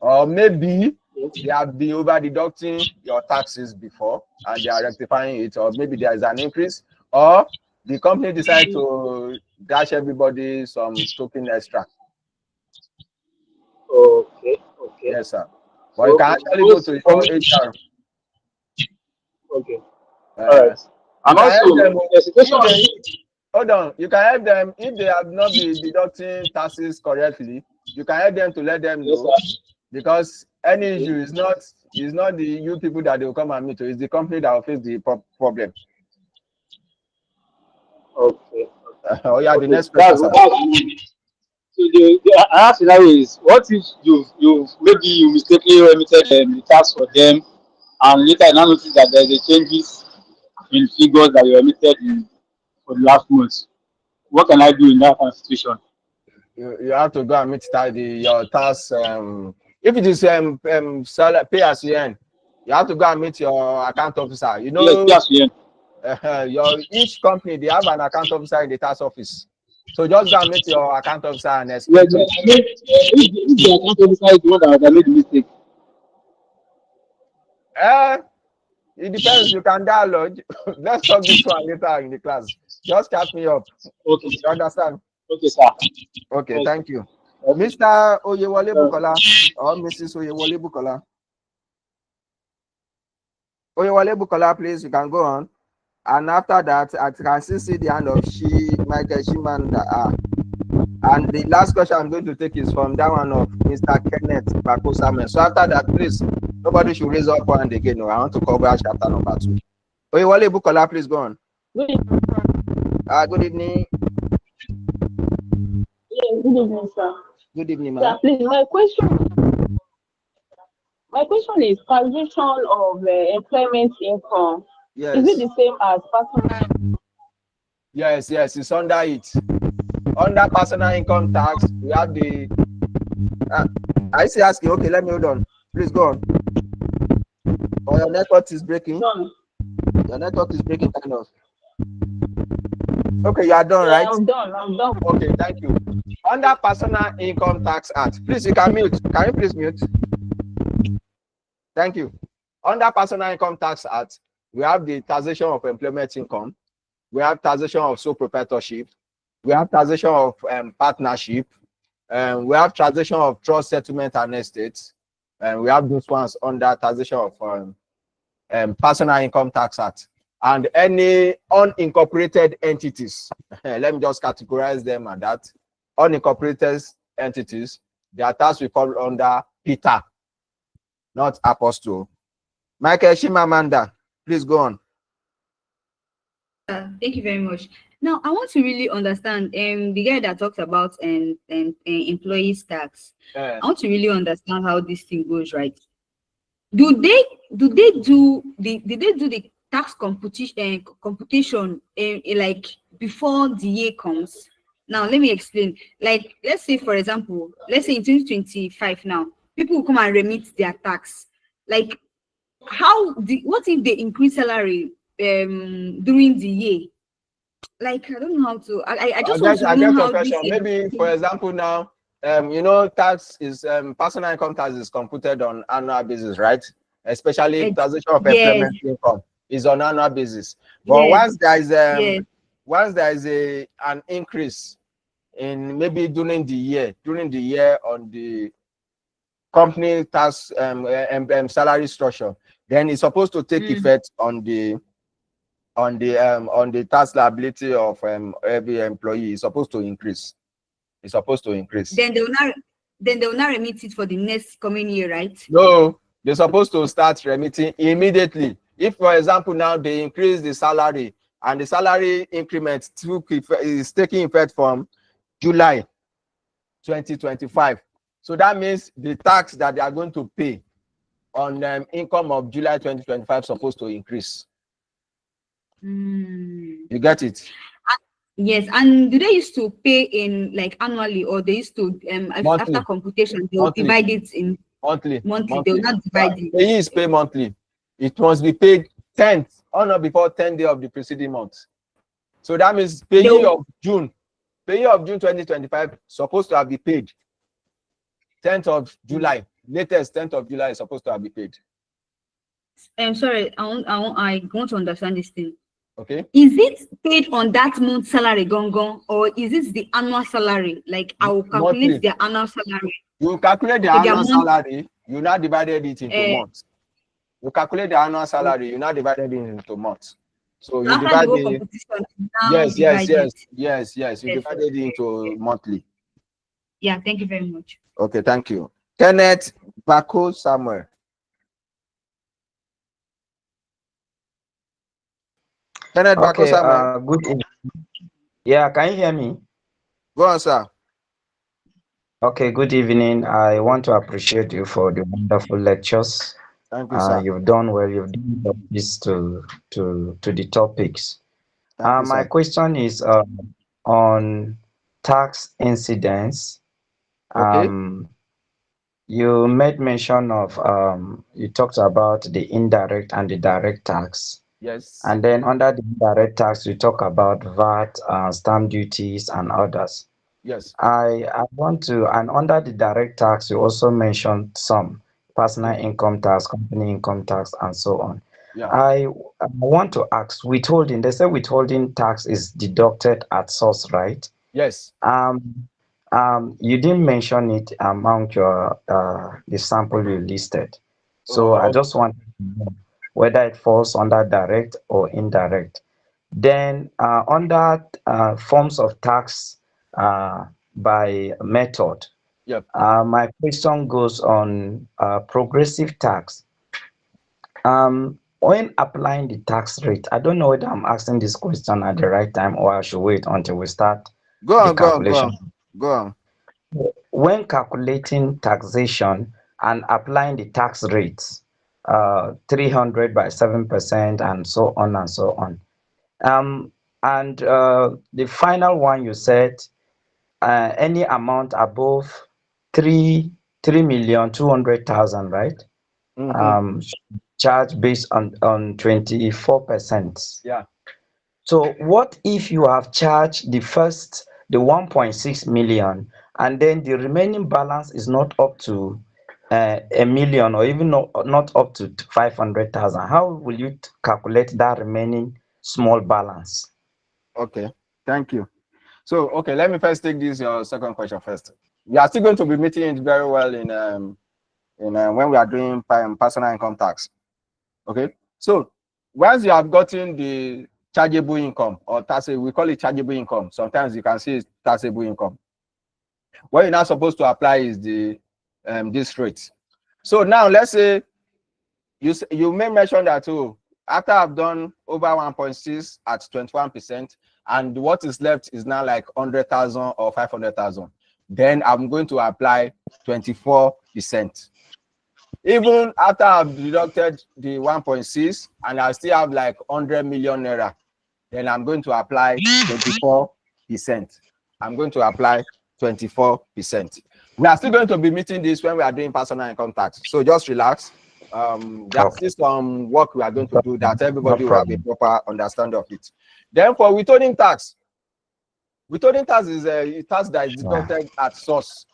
B: or maybe they have been over deducting your taxes before and they are rectifying it, or maybe there is an increase, or the company decided to dash everybody some token extra.
G: Okay.
B: Yes, sir. But you can actually go to your HR.
G: Okay. All right. And also,
B: hold on. You can help them if they have not been deducting taxes correctly. You can help them to let them know, because any issue is not the you people that they will come and meet. It's the company that will face the problem.
G: Okay.
B: Oh yeah, the next question.
G: So the another scenario is, what if you maybe you mistakenly remitted the tax for them, and later you now notice that there's a changes in figures that you remitted in for the last month. What can I do in that kind of situation?
B: You have to go and meet your tax. If it is pay as you earn, you have to go and meet your account officer. You
G: Yes,
B: know,
G: yes, yes.
B: your each company they have an account officer in the tax office. So just go and meet your account officer and
G: Yes,
B: explain to
G: yes.
B: him.
G: I mean, if the account officer is the one that made the mistake.
B: Eh, it depends. You can dialogue. Let's talk this one later in the class. Just chat me up.
G: Okay,
B: You understand?
G: okay, sir.
B: Okay,
G: Yes,
B: thank you.
G: okay.
B: Mr. Oyewole Bukola or Mrs. Oyewole Bukola. Oyewole Bukola, please, you can go on. And after that, I can still see the hand of Michael Shimanda. And the last question I'm going to take is from that one of Mr. Kenneth Bakosamen. So after that, please, nobody should raise up hand again. No, I want to cover chapter number 2. Oyewole Bukola, please go on.
F: Good evening.
B: Good evening.
F: Yes, good evening, sir.
B: Good evening,
F: Sir,
B: ma'am.
F: please, my question is taxation of employment income.
B: Yes.
F: Is it the same as personal?
B: Yes, it's under it. Under personal income tax, we have the. I see asking. Okay, let me hold on. Please go on. Or your network is breaking.
F: Done.
B: Your network is breaking kind of. Okay, you are done,
F: Yeah,
B: right?
F: I'm done.
B: Okay, thank you. Under Personal Income Tax Act, please, you can mute. Can you please mute? Thank you. Under Personal Income Tax Act, we have the taxation of employment income. We have taxation of sole proprietorship. We have taxation of partnership. We have taxation of trust settlement and estates. And we have those ones under taxation of Personal Income Tax Act. And any unincorporated entities, let me just categorize them at that. Unincorporated entities, their tax we fall under Peter, not Apostle. Michael Shimamanda, please go on.
D: Thank you very much. Now, I want to really understand the guy that talks about employees tax. I want to really understand how this thing goes, right? Did they do the tax computation like before the year comes? Now let me explain. Like, let's say for example, let's say in 2025 now, people will come and remit their tax. Like, what if they increase salary during the year? Like, I don't know how to. I just want to know how this.
B: Maybe for example now, you know, tax is personal income tax is computed on annual basis, right? Especially taxation of employment income is on annual basis. But once there is an increase in maybe during the year on the company tax salary structure, then it's supposed to take effect on the tax liability of every employee. Is supposed to increase. It's supposed to increase.
D: Then they will not remit it for the next coming year, right?
B: No, they're supposed to start remitting immediately. If, for example, now they increase the salary and the salary increment is taking effect from July 2025. So that means the tax that they are going to pay on income of July 2025 is supposed to increase. You get it?
D: Yes. And do they used to pay in like annually, or they used to after computation they will divide it in monthly? They will not divide it.
B: Pay is pay monthly. It must be paid 10th or not before 10 days of the preceding month. So that means payee of June 2025 supposed to have been paid 10th of July. Latest 10th of July is supposed to have been paid.
D: I'm sorry, I want to understand this thing.
B: Okay.
D: Is it paid on that month's salary, Gongon, or is it the annual salary? Like, I will calculate their annual salary.
B: You calculate the annual salary, you now divided it into months. You calculate the annual salary, you now divided it into months. So you divide it. Yes. You divided it into monthly.
D: Yeah, thank you very much.
B: Okay, thank you. Kenneth Bako Samuel. Kenneth Bako Samuel.
H: Good evening. Yeah, can you hear me?
B: Go on, sir.
H: Okay, good evening. I want to appreciate you for the wonderful lectures.
B: Thank you, sir.
H: You've done well. You've done justice to the topics.
B: Thank you,
H: My
B: sir.
H: question is on tax incidents.
B: Okay.
H: Um, you made mention of you talked about the indirect and the direct tax,
B: Yes.
H: and then under the indirect tax, you talk about VAT, stamp duties, and others.
B: Yes.
H: I want to, and under the direct tax, you also mentioned some personal
B: Mm.
H: income tax, company income tax, and so on.
B: Yeah.
H: I want to ask, withholding, they say withholding tax is deducted at source, right?
B: Yes.
H: Um, you didn't mention it among your the sample you listed. So I
B: Oh,
H: just want to know whether it falls under direct or indirect. Then under forms of tax uh, by method,
B: yep.
H: my question goes on progressive tax. When applying the tax rate, I don't know whether I'm asking this question at the right time or I should wait until we start
B: Go
H: the
B: on, go on, go
H: calculation.
B: on. Go on.
H: When calculating taxation and applying the tax rates, 300 by 7% and so on and so on. And the final one you said, any amount above three 3,200,000, right?
B: Mm-hmm.
H: Um, charge based on 24%.
B: Yeah.
H: So what if you have charged the 1.6 million, and then the remaining balance is not up to a million, or even not up to 500,000? How will you calculate that remaining small balance?
B: Okay. Thank you. So, okay, let me first take this your second question first. We are still going to be meeting it very well in when we are doing personal income tax. Okay. So, once you have gotten the chargeable income or taxable, we call it chargeable income. Sometimes you can see it's taxable income. What you're not supposed to apply is the this rate. So now let's say you may mention that too. After I've done over 1.6 at 21%, and what is left is now like 100,000 or 500,000, then I'm going to apply 24%. Even after I've deducted the 1.6 and I still have like 100 million naira, then I'm going to apply 24%. I'm going to apply 24%. We are still going to be meeting this when we are doing personal income tax. So just relax. There's still some work we are going to do that everybody will have a proper understanding of it. Then for withholding tax is a tax that is deducted at source.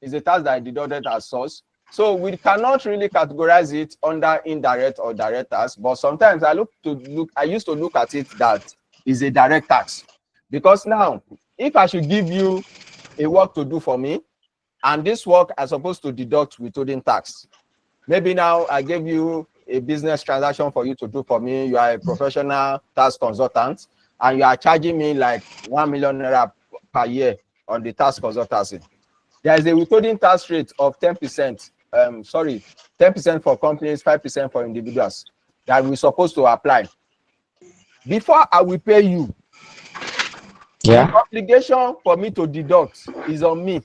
B: It's a tax that is deducted at source. So we cannot really categorize it under indirect or direct tax, but sometimes I used to look at it that is a direct tax. Because now, if I should give you a work to do for me, and this work I'm supposed to deduct withholding tax. Maybe now I gave you a business transaction for you to do for me. You are a professional tax consultant, and you are charging me like 1 million naira per year on the tax consultancy. There is a withholding tax rate of 10%. 10% for companies, 5% for individuals that we're supposed to apply. Before I will pay you, the obligation for me to deduct is on me.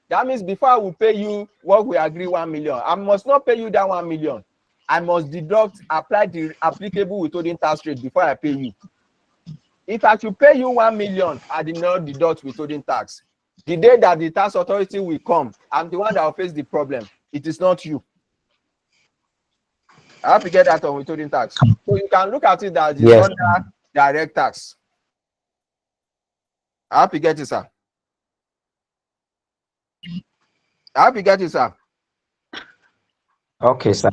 B: That means before I will pay you what we agree 1 million, I must not pay you that 1 million. I must apply the applicable withholding tax rate before I pay you. If I should pay you 1 million, I did not deduct withholding tax. The day that the tax authority will come, I'm the one that will face the problem. It is not you. I have to get that on withholding tax. So you can look at it that it's under direct tax. I have to get it, sir. I have to get it, sir.
H: Okay, sir.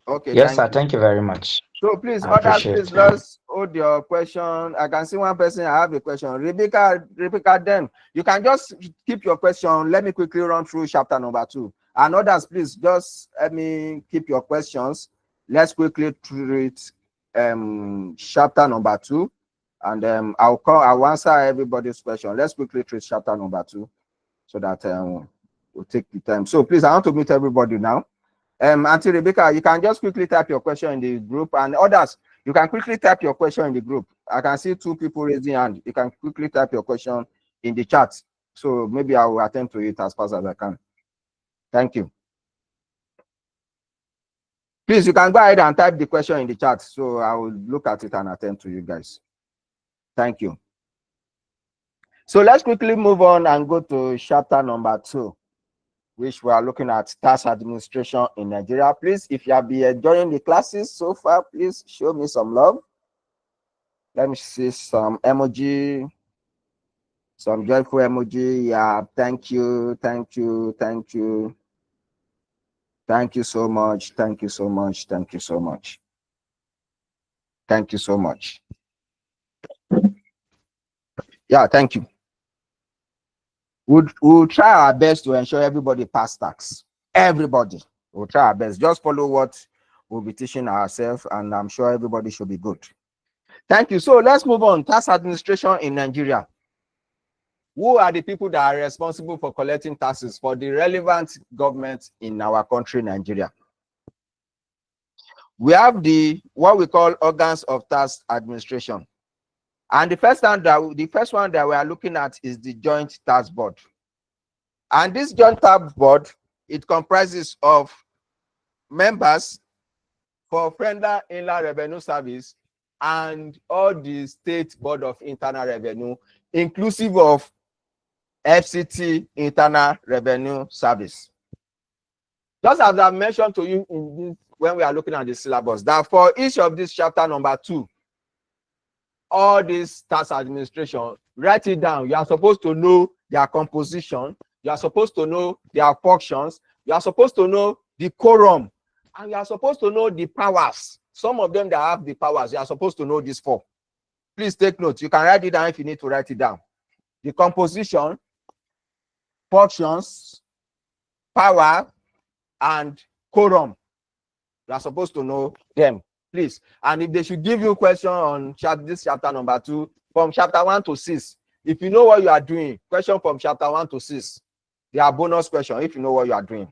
B: Okay,
H: Yes, sir.
B: you.
H: Thank you very much.
B: So please,
H: I
B: others,
H: appreciate
B: please
H: it.
B: let's hold your question. I can see one person. I have a question. Rebecca, then you can just keep your question. Let me quickly run through chapter number 2. And others, please just let me keep your questions. Let's quickly treat chapter number 2, and I'll answer everybody's question. Let's quickly treat chapter number 2 so that we'll take the time. So please, I want to meet everybody now. Auntie Rebecca, you can just quickly type your question in the group, and others, you can quickly type your question in the group. I can see 2 people raising hand. You can quickly type your question in the chat. So maybe I will attend to it as fast as I can. Thank you. Please, you can go ahead and type the question in the chat, so I will look at it and attend to you guys. Thank you. So let's quickly move on and go to chapter number 2, which we are looking at tax administration in Nigeria. Please, if you have been enjoying the classes so far, please show me some love. Let me see some emoji, some joyful emoji. Yeah, thank you, thank you, thank you. Thank you so much. Thank you so much. Thank you so much. Thank you so much. Yeah, thank you. We'll try our best to ensure everybody pass tax. Everybody. We'll try our best. Just follow what we'll be teaching ourselves, and I'm sure everybody should be good. Thank you. So let's move on. Tax administration in Nigeria. Who are the people that are responsible for collecting taxes for the relevant government in our country, Nigeria? We have what we call organs of tax administration. And the first one that we are looking at is the Joint Tax Board. And this Joint Tax Board, it comprises of members for Federal Inland Revenue Service and all the State Board of Internal Revenue, inclusive of FCT Internal Revenue Service. Just as I mentioned to you when we are looking at the syllabus, that for each of this chapter number 2, all this tax administration, write it down. You are supposed to know their composition. You are supposed to know their functions. You are supposed to know the quorum. And you are supposed to know the powers. Some of them that have the powers, you are supposed to know these 4. Please take note. You can write it down if you need to write it down. The composition, functions, power, and quorum. You are supposed to know them, please. And if they should give you a question on this chapter number 2, from chapter 1 to 6, if you know what you are doing, question from chapter 1 to 6, they are bonus question if you know what you are doing.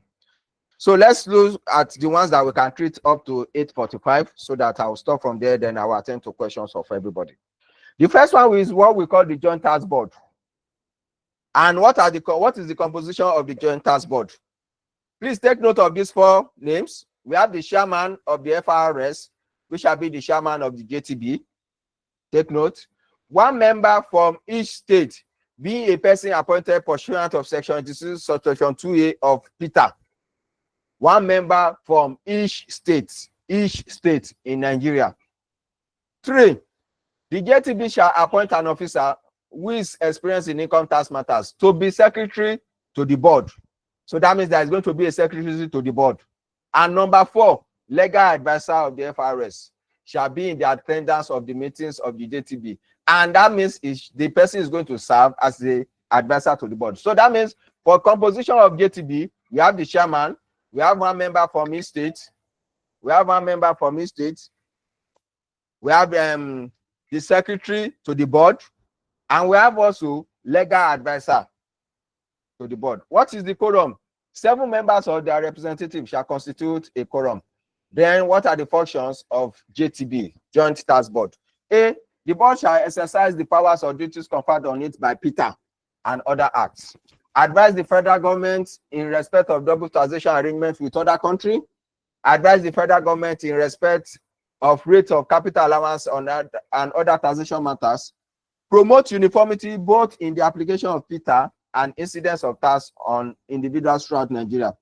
B: So let's look at the ones that we can treat up to 8:45, so that I'll stop from there, then I will attend to questions of everybody. The first one is what we call the Joint Tax Board. And what is the composition of the Joint Tax Board? Please take note of these 4 names. We have the chairman of the FRS, which shall be the chairman of the JTB. Take note. 1 member from each state, being a person appointed pursuant of section 86, subsection 2A of PITA. 1 member from each state in Nigeria. 3, the JTB shall appoint an officer who is experienced in income tax matters to be secretary to the board. So that means there is going to be a secretary to the board. And number 4, legal advisor of the FRS shall be in the attendance of the meetings of the JTB. And that means the person is going to serve as the advisor to the board. So that means for composition of JTB, we have the chairman, we have 1 member from each state, we have 1 member from each state, we have the secretary to the board, and we have also legal advisor to the board. What is the quorum? 7 members of their representative shall constitute a quorum. Then what are the functions of JTB, Joint Tax Board? A, the board shall exercise the powers or duties conferred on it by PITA and other acts. Advise the federal government in respect of double taxation arrangements with other countries. Advise the federal government in respect of rate of capital allowance on that and other taxation matters. Promote uniformity both in the application of PITA and incidence of tax on individuals throughout Nigeria.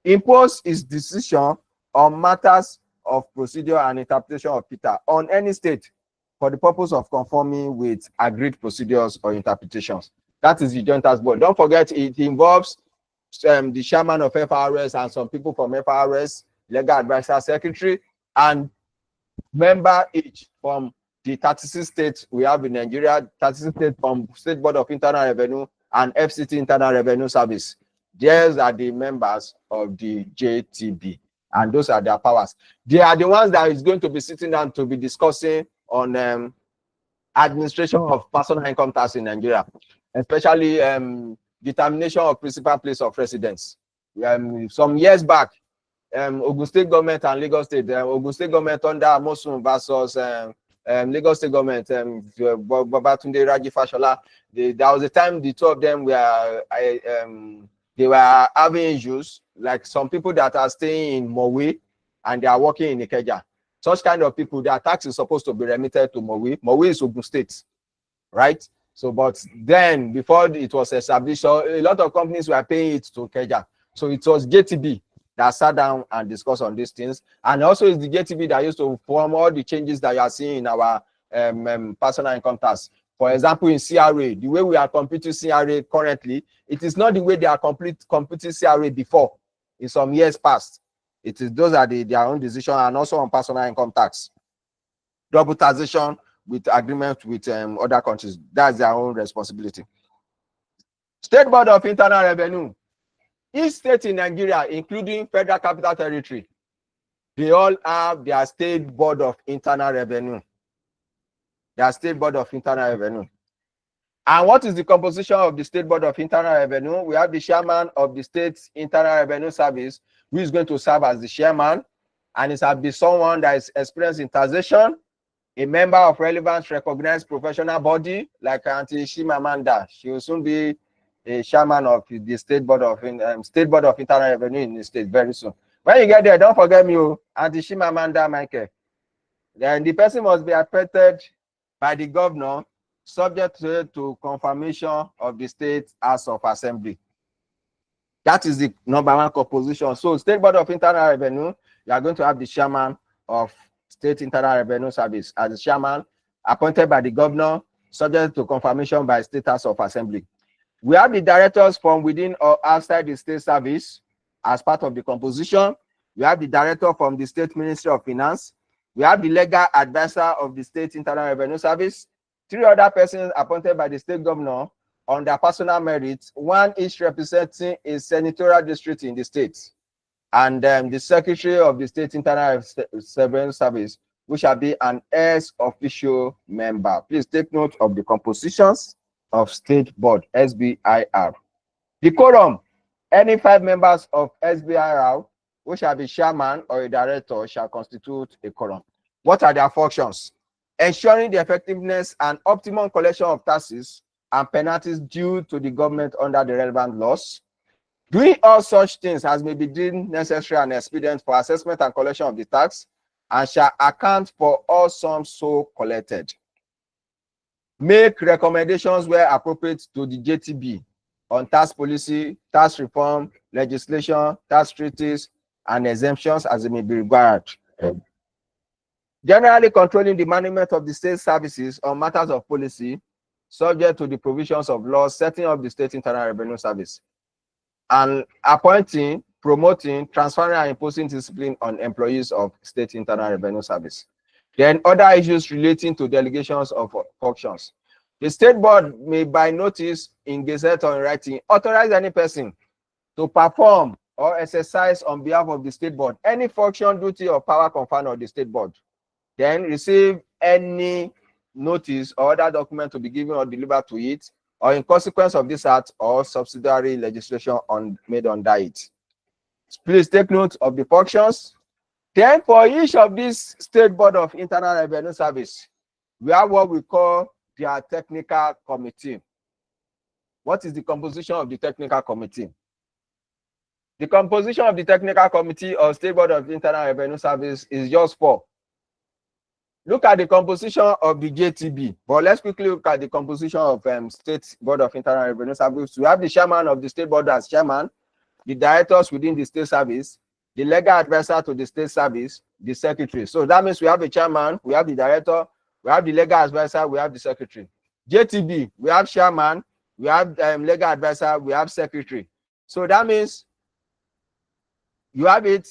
B: Impose its decision on matters of procedure and interpretation of PITA on any state for the purpose of conforming with agreed procedures or interpretations. That is the Joint Tax Board. Don't forget, it involves the chairman of FRS and some people from FRS, legal advisor, secretary, and member each from the 36 states we have in Nigeria, 36 states from State Board of Internal Revenue and FCT Internal Revenue Service. These are the members of the JTB, and those are their powers. They are the ones that is going to be sitting down to be discussing on administration of personal income tax in Nigeria, especially determination of principal place of residence. Some years back, Ogun State government and Lagos State, Ogun State government under Mosun versus Lagos State government, Babatunde Raji Fashola, there was a time the two of them were, they were having issues, like some people that are staying in Mowe and they are working in Ikeja. Such kind of people, their tax is supposed to be remitted to Mowe. Mowe is Ogun State, right? So, but then before it was established, so a lot of companies were paying it to Ikeja. So it was JTB that sat down and discussed on these things. And also it's the JTB that used to form all the changes that you are seeing in our personal income tax. For example, in CRA, the way we are computing CRA currently, it is not the way they are computing CRA before, in some years past. It is those are their own decision, and also on personal income tax. Double taxation with agreement with other countries, that's their own responsibility. State Board of Internal Revenue. Each state in Nigeria, including Federal Capital Territory, they all have their State Board of Internal Revenue. Their State Board of Internal Revenue. And what is the composition of the State Board of Internal Revenue? We have the chairman of the State Internal Revenue Service, who is going to serve as the chairman, and it will be someone that is experienced in taxation, a member of relevant recognized professional body, like Auntie Shimamanda. She will soon be a chairman of the State Board of Internal Revenue in the state very soon. When you get there, don't forget me, Auntie Shimamanda Michael. Then the person must be appointed by the governor, subject to confirmation of the State House of Assembly. That is the number one composition. So, State Board of Internal Revenue, you are going to have the chairman of State Internal Revenue Service as the chairman, appointed by the governor, subject to confirmation by State House of Assembly. We have the directors from within or outside the state service as part of the composition. We have the director from the State Ministry of Finance. We have the legal advisor of the State Internal Revenue Service. 3 other persons appointed by the state governor on their personal merits, one each representing a senatorial district in the state. And the secretary of the State Internal Revenue Service, which shall be an ex-official member. Please take note of the compositions of State Board, SBIR. The quorum, any 5 members of SBIR, who shall be chairman or a director, shall constitute a quorum. What are their functions? Ensuring the effectiveness and optimum collection of taxes and penalties due to the government under the relevant laws. Doing all such things as may be deemed necessary and expedient for assessment and collection of the tax, and shall account for all sums so collected. Make recommendations where appropriate to the JTB on tax policy, tax reform, legislation, tax treaties, and exemptions as it may be required. Generally controlling the management of the state services on matters of policy, subject to the provisions of laws setting up the State Internal Revenue Service, and appointing, promoting, transferring, and imposing discipline on employees of State Internal Revenue Service. Then other issues relating to delegations of functions. The State Board may, by notice in Gazette or in writing, authorize any person to perform or exercise on behalf of the State Board any function, duty, or power conferred on the State Board. Then receive any notice or other document to be given or delivered to it, or in consequence of this act or subsidiary legislation made under it. Please take note of the functions. Then for each of these State Board of Internal Revenue Service, we have what we call their technical committee. What is the composition of the technical committee? The composition of the technical committee of State Board of Internal Revenue Service is just 4. Look at the composition of the JTB, but let's quickly look at the composition of State Board of Internal Revenue Service. We have the chairman of the State Board as chairman, the directors within the state service, the legal advisor to the state service, the secretary. So that means we have a chairman, we have the director, we have the legal advisor, we have the secretary. JTB, we have chairman, we have legal advisor, we have secretary. So that means you have it,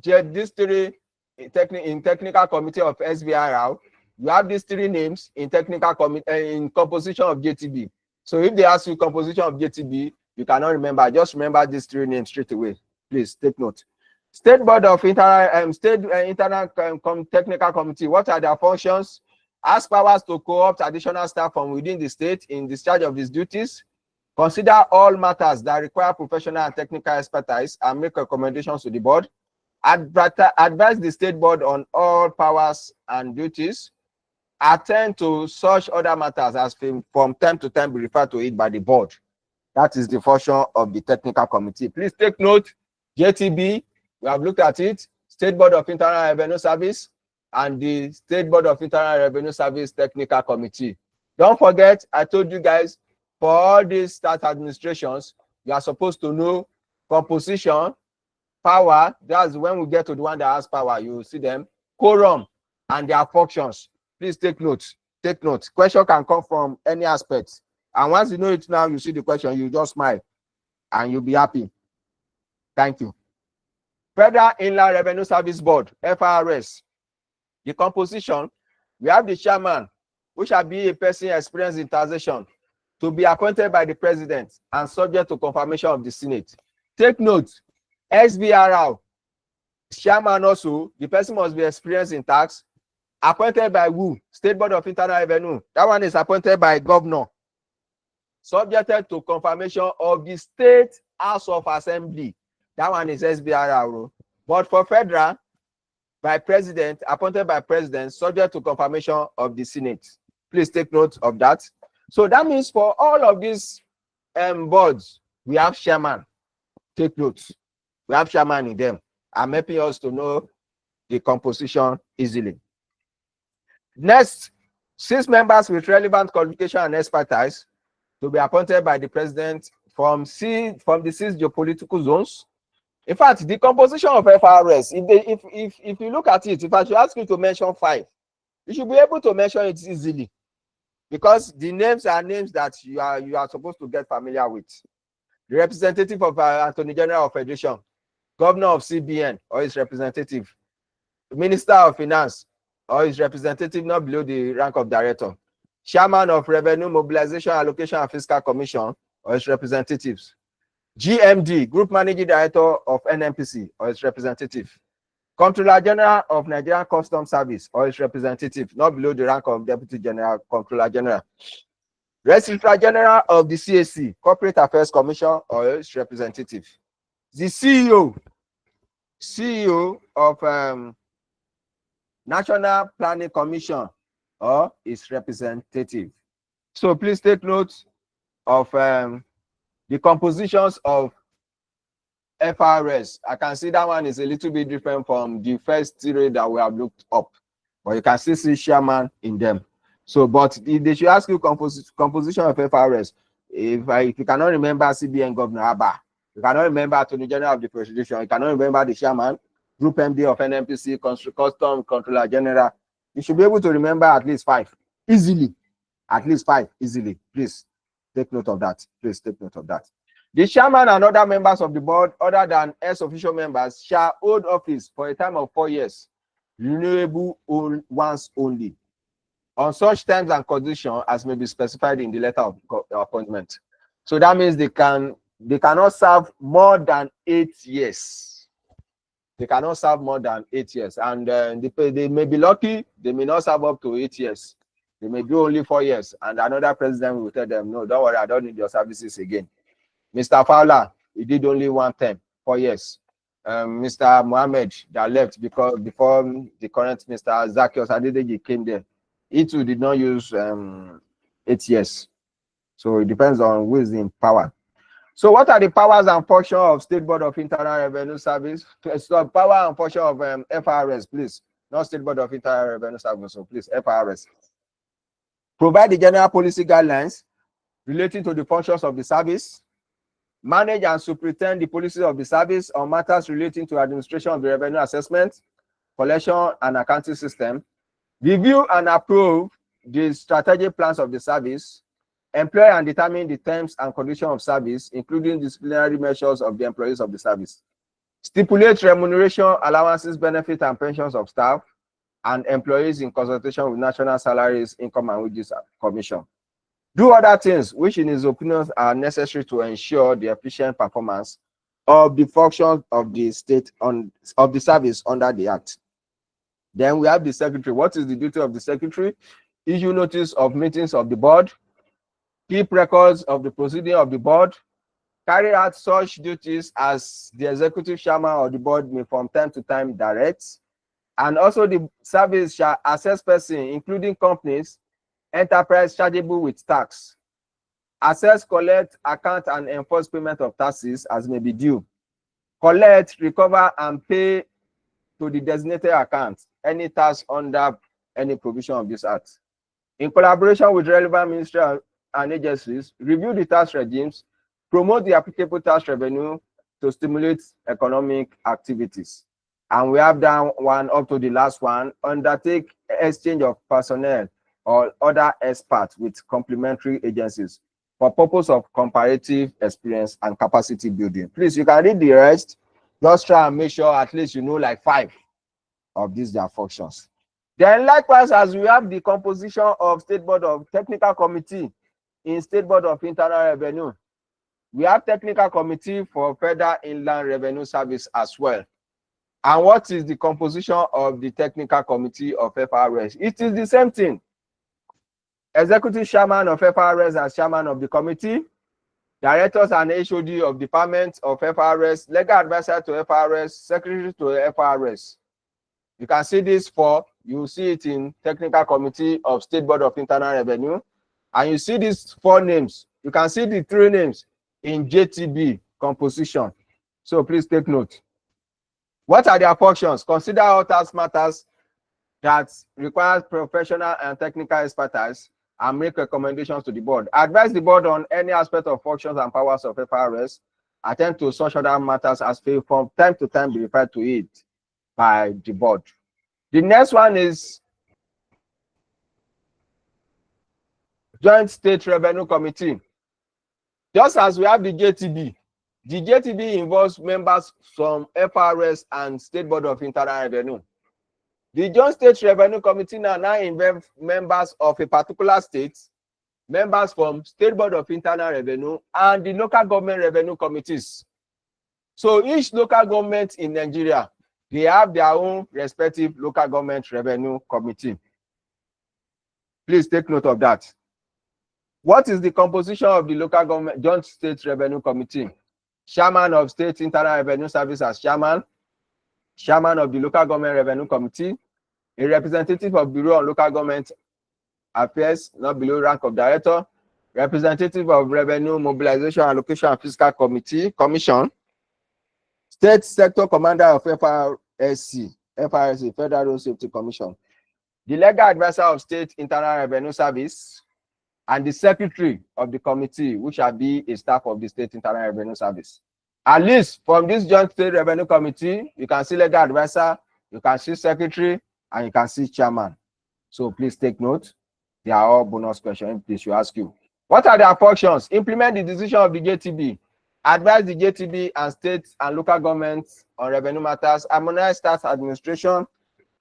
B: these 3 in technical committee of SBIR. You have these 3 names in technical committee in composition of JTB. So if they ask you composition of JTB, you cannot remember. Just remember these 3 names straight away. Please take note. State Board of Internal Technical Committee. What are their functions? Has powers to co-opt additional staff from within the state in discharge of these duties. Consider all matters that require professional and technical expertise and make recommendations to the board. Advise the State Board on all powers and duties. attend to such other matters as from time to time be referred to it by the board. That is the function of the technical committee. Please take note, JTB, we have looked at it, State Board of Internal Revenue Service, and the State Board of Internal Revenue Service Technical Committee. Don't forget, I told you guys, for all these state administrations, you are supposed to know composition, power, that's when we get to the one that has power, you will see them, quorum, and their functions. Please take note. Take note. Question can come from any aspect. And once you know it now, you see the question, you just smile and you'll be happy. Thank you. Federal Inland Revenue Service Board, FRS. The composition, we have the chairman, which shall be a person experienced in taxation, to be appointed by the president and subject to confirmation of the Senate. Take note, SBRR, chairman also, the person must be experienced in tax, appointed by who? State Board of Internal Revenue. That one is appointed by governor, subjected to confirmation of the State House of Assembly. That one is SBRR. But for federal, by president, appointed by president, subject to confirmation of the Senate. Please take note of that. So that means for all of these boards, we have chairman. Take note. We have chairman in them. I'm helping us to know the composition easily. Next, 6 members with relevant qualification and expertise to be appointed by the president from the 6 geopolitical zones. In fact, the composition of FRS, if you look at it, if I should ask you to mention 5, you should be able to mention it easily, because the names are names that you are supposed to get familiar with. The representative of Attorney General of Federation, governor of CBN or his representative, minister of finance or his representative not below the rank of director, chairman of Revenue Mobilization Allocation and Fiscal Commission or his representatives, GMD, Group Managing Director of NMPC or its representative, Comptroller General of Nigerian Customs Service or its representative, not below the rank of Deputy General, Comptroller General, Registrar General of the CAC, Corporate Affairs Commission or its representative, the CEO of National Planning Commission or its representative. So please take note of the compositions of FRS. I can see that one is a little bit different from the first 3 that we have looked up, but you can still see chairman in them. So, but if they should ask you composition of FRS, if you cannot remember CBN Governor Abba, you cannot remember Attorney General of the Constitution, you cannot remember the chairman, Group MD of NMPC, Custom Controller General, you should be able to remember at least 5 easily. At least 5 easily. Please take note of that. Please take note of that. The chairman and other members of the board, other than ex-official members, shall hold office for a time of 4 years, renewable once only, on such terms and conditions as may be specified in the letter of appointment. So that means they cannot serve more than 8 years. They cannot serve more than 8 years, and they may be lucky, they may not serve up to 8 years. They may do only 4 years, and another president will tell them, no, don't worry, I don't need your services again. Mr. Fowler, he did only 1 term, 4 years. Mr. Mohammed that left because before the current Mr. Zakios Adedeji came there, he too did not use 8 years. So it depends on who is in power. So what are the powers and functions of State Board of Internal Revenue Service? So power and function of FRS, please. Not State Board of Internal Revenue Service, so please, FRS. Provide the general policy guidelines relating to the functions of the service. Manage and superintend the policies of the service on matters relating to administration of the revenue assessment, collection and accounting system. Review and approve the strategic plans of the service. Employ and determine the terms and conditions of service, including disciplinary measures of the employees of the service. Stipulate remuneration, allowances, benefits, and pensions of staff and employees in consultation with National Salaries, Income and Wages Commission. Do other things which in his opinion are necessary to ensure the efficient performance of the functions of the state of the service under the Act. Then we have the secretary. What is the duty of the secretary? Issue notice of meetings of the board, keep records of the proceeding of the board, carry out such duties as the executive chairman of the board may from time to time direct, And also the service shall assess person, including companies, enterprise chargeable with tax, assess, collect, account, and enforce payment of taxes as may be due, collect, recover, and pay to the designated account any tax under any provision of this act. In collaboration with relevant ministries and agencies, review the tax regimes, promote the applicable tax revenue to stimulate economic activities. And we have done one up to the last one, undertake exchange of personnel or other experts with complementary agencies for purpose of comparative experience and capacity building. Please, you can read the rest. Just try and make sure at least you know like 5 of these their functions. Then likewise, as we have the composition of State Board of Technical Committee in State Board of Internal Revenue, we have Technical Committee for Federal Inland Revenue Service as well. And what is the composition of the Technical Committee of FRS? It is the same thing. Executive Chairman of FRS as Chairman of the Committee, Directors and HOD of Department of FRS, Legal Advisor to FRS, Secretary to FRS. You can see this you see it in Technical Committee of State Board of Internal Revenue. And you see these 4 names. You can see the 3 names in JTB composition. So please take note. What are their functions? Consider all tax matters that require professional and technical expertise and make recommendations to the board. Advise the board on any aspect of functions and powers of FRS. Attend to such other matters as fail from time to time be referred to it by the board. The next one is Joint State Revenue Committee. Just as we have the JTB involves members from FRS and State Board of Internal Revenue. The Joint State Revenue Committee now involves members of a particular state, members from State Board of Internal Revenue, and the local government revenue committees. So each local government in Nigeria, they have their own respective local government revenue committee. Please take note of that. What is the composition of the local government Joint State Revenue Committee? Chairman of State Internal Revenue Service as chairman, chairman of the local government revenue committee, a representative of Bureau on Local Government Affairs, not below rank of director, representative of Revenue Mobilization, Allocation and Fiscal Commission, State Sector Commander of FRSC, Federal Road Safety Commission, the legal advisor of State Internal Revenue Service, and the secretary of the committee, which shall be a staff of the State Internal Revenue Service. At least from this Joint State Revenue Committee, you can see legal advisor, you can see secretary, and you can see chairman. So please take note. They are all bonus questions. They should ask you. What are their functions? Implement the decision of the JTB. Advise the JTB and state and local governments on revenue matters. Harmonize tax administration.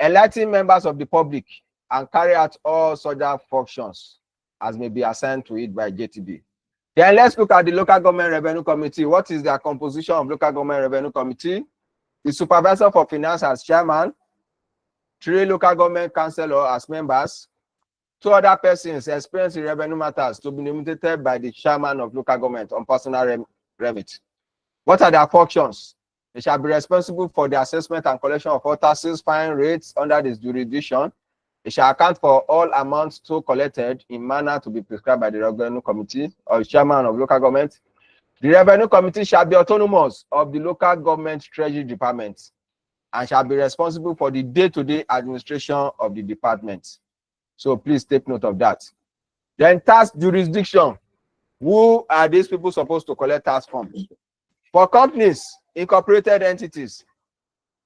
B: Enlighten members of the public and carry out all such functions as may be assigned to it by JTB. Then let's look at the Local Government Revenue Committee. What is their composition of Local Government Revenue Committee? The Supervisor for Finance as chairman, 3 local government councillors as members, 2 other persons experienced in revenue matters to be nominated by the chairman of local government on personal remit. What are their functions? They shall be responsible for the assessment and collection of all taxes, fine rates under this jurisdiction. They shall account for all amounts so collected in manner to be prescribed by the Revenue Committee or chairman of local government. The Revenue Committee shall be autonomous of the local government treasury department and shall be responsible for the day-to-day administration of the department. So please take note of that. Then tax jurisdiction. Who are these people supposed to collect tax from? For companies, incorporated entities,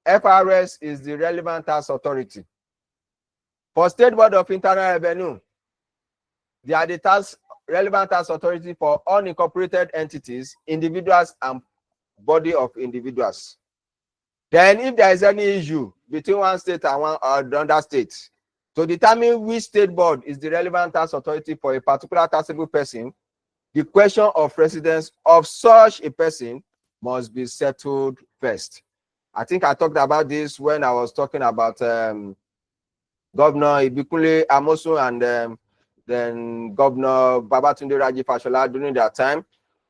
B: FRS is the relevant tax authority. For State Board of Internal Revenue, they are the relevant tax authority for unincorporated entities, individuals, and body of individuals. Then if there is any issue between one state and one other state, to determine which state board is the relevant tax authority for a particular taxable person, the question of residence of such a person must be settled first. I think I talked about this when I was talking about Governor Ibikunle Amosu and then Governor Babatunde Raji Fashola during that time,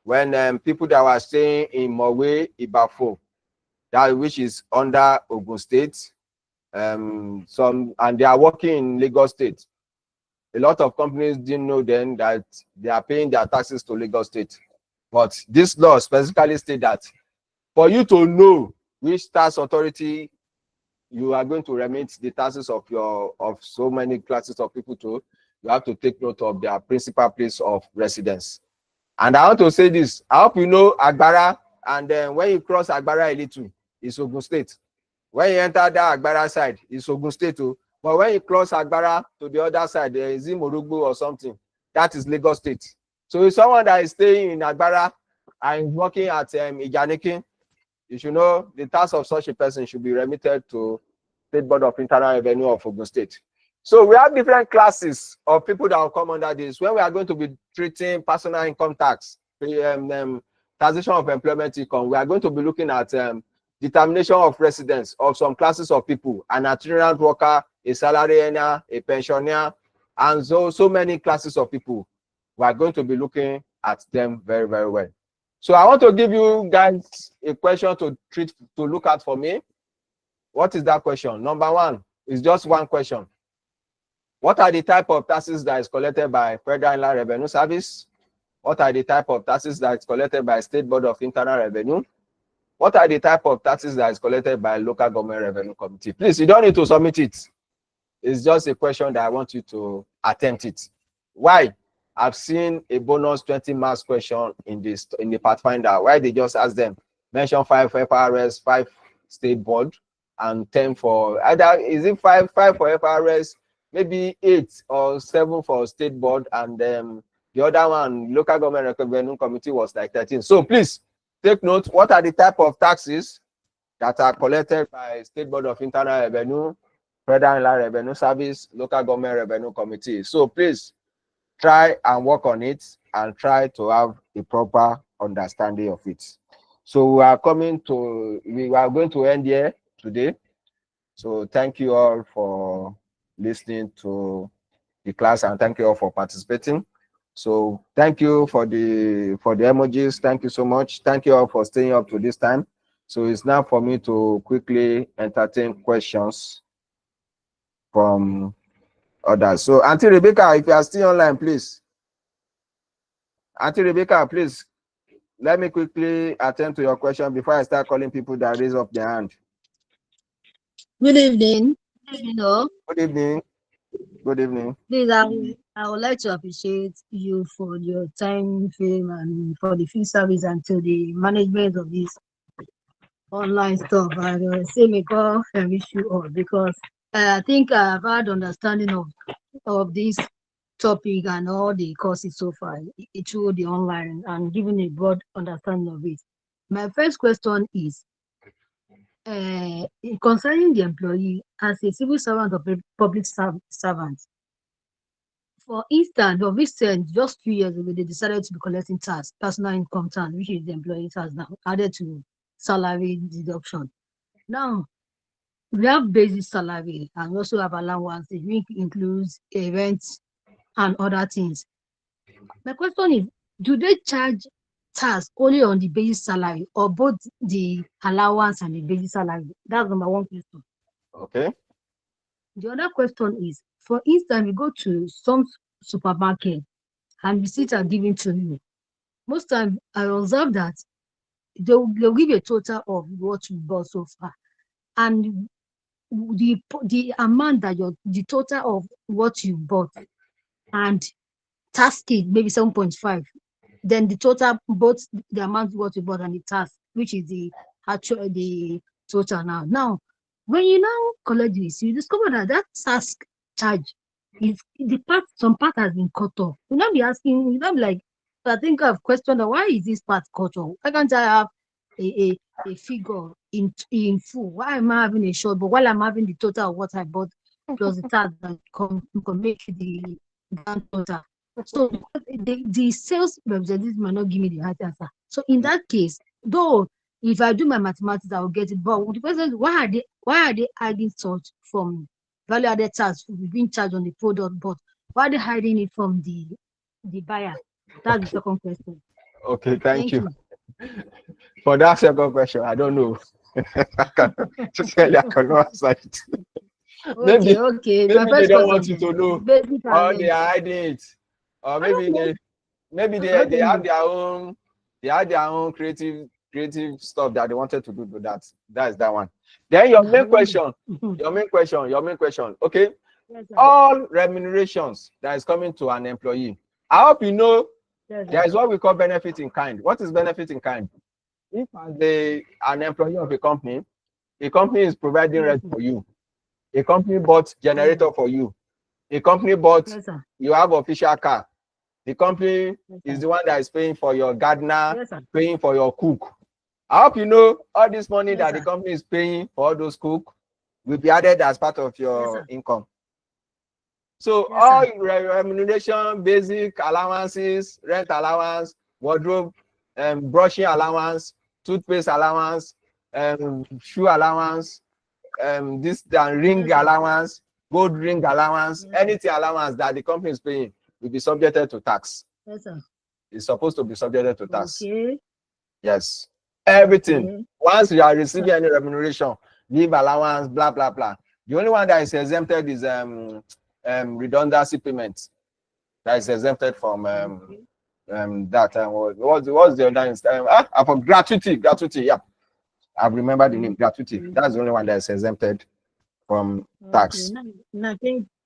B: when people that were staying in Mowe, Ibafo, that which is under Ogun State, and they are working in Lagos State. A lot of companies didn't know then that they are paying their taxes to Lagos State. But this law specifically states that for you to know which tax authority you are going to remit the taxes of so many classes of people to, you have to take note of their principal place of residence. And I want to say this, I hope you know Agbara, and then when you cross Agbara a little, it's Ogun State. When you enter that Agbara side, it's Ogun State too. But when you cross Agbara to the other side, there is Imorugbo or something, that is Lagos State. So if someone that is staying in Agbara and working at Ijaniki, you should know the tax of such a person should be remitted to State Board of Internal Revenue of Ogun State. So we have different classes of people that will come under this. When we are going to be treating personal income tax, taxation of employment income, we are going to be looking at determination of residence of some classes of people: an itinerant worker, a salary earner, a pensioner, and so many classes of people. We are going to be looking at them very, very well. So I want to give you guys a question to look at for me. What is that question? Number one is just one question. What are the type of taxes that is collected by Federal Inland Revenue Service? What are the type of taxes that is collected by State Board of Internal Revenue? What are the type of taxes that is collected by Local Government Revenue Committee? Please, you don't need to submit it. It's just a question that I want you to attempt it. Why? I've seen a bonus 20 marks question in the Pathfinder. Why they just ask them, mention 5 FRS, 5 State Board, and 10 for either, is it 5 for FRS, maybe 8 or 7 for State Board, and the other one, Local Government Revenue Committee, was like 13. So please take note, what are the type of taxes that are collected by State Board of Internal Revenue, Federal Inland Revenue Service, Local Government Revenue Committee? So please try and work on it and try to have a proper understanding of it. So we are going to end here today. So thank you all for listening to the class, and thank you all for participating. So thank you for the emojis. Thank you so much. Thank you all for staying up to this time. So it's now for me to quickly entertain questions from others. So Auntie Rebecca, if you are still online, please. Auntie Rebecca, please, let me quickly attend to your question before I start calling people that raise up their hand.
E: Good evening. Hello.
B: Good evening. Good evening.
E: Please, I would like to appreciate you for your time frame and for the field service and to the management of this online stuff. I say may God wish you all, because I think I've had understanding of this topic and all the courses so far through the online, and given a broad understanding of it. My first question is concerning the employee as a civil servant or public servant. For instance, of recent, just 2 years ago, they decided to be collecting tax, personal income tax, which is the employee tax now, added to salary deduction. Now, we have basic salary and we also have allowances, which includes rent and other things. My question is, do they charge tax only on the basic salary or both the allowance and the basic salary? That's number one question.
B: Okay.
E: The other question is, for instance, we go to some supermarket and receipts are given to you. Most times I observe that they'll give a total of what you bought so far, and the amount that the total of what you bought and tax it maybe 7.5, then the total, both the amount what you bought and the tax, which is the actual the total now. Now, when you now collect this, you discover that tax charge is some part has been cut off. You not be asking, you not be like, I think I've questioned why is this part cut off? Why can't I have a figure in full? Why am I having a short, but while I'm having the total of what I bought plus the tax that can make the grand total? So the sales representative might not give me the right answer. So in that case, though if I do my mathematics, I will get it. But the question is, why are they hiding such from value-added tax being charged on the product, but why are they hiding it from the buyer? That's the second question.
B: Okay, thank you. For that second question, I don't know. I cannot answer it. Maybe
E: Okay. My
B: maybe they
E: first
B: don't want
E: question
B: you
E: then.
B: to know,
E: Basic
B: or they
E: talent.
B: are hiding it, or
E: I don't
B: maybe
E: know.
B: they have their own creative stuff that they wanted to do. But that's that one. Then your main question. Okay,
E: Yes, sir.
B: all remunerations that is coming to an employee. I hope you know
E: Yes,
B: there
E: sir.
B: is what we call benefit in kind. What is benefit in kind? If as an employee of a company is providing
E: Yes,
B: rent
E: sir.
B: for you, a company bought generator for you, a company bought,
E: Yes, sir.
B: you have official car, the company
E: Yes,
B: is
E: sir.
B: the one that is paying for your gardener,
E: Yes, sir.
B: paying for your cook. I hope you know all this money
E: Yes,
B: that the
E: sir.
B: company is paying for all those cook will be added as part of
E: Yes,
B: your
E: sir.
B: income. So
E: Yes,
B: all
E: sir.
B: remuneration, basic allowances, rent allowance, wardrobe, brushing allowance, toothpaste allowance, shoe allowance, this ring
E: Yes, sir.
B: allowance, gold ring allowance,
E: Yes, sir.
B: anything allowance that the company is paying will be subjected to tax.
E: Yes, sir.
B: It's supposed to be subjected to tax.
E: Okay.
B: Yes. Everything.
E: Okay.
B: Once you are
E: So,
B: receiving any remuneration, leave allowance, blah, blah, blah. The only one that is exempted is redundancy payment. That is exempted from
E: okay.
B: that. What's the other? I forgot gratuity. Yeah. I remember the name, gratuity.
E: Okay.
B: That's the only one that is exempted from
E: Okay.
B: tax.
E: Now,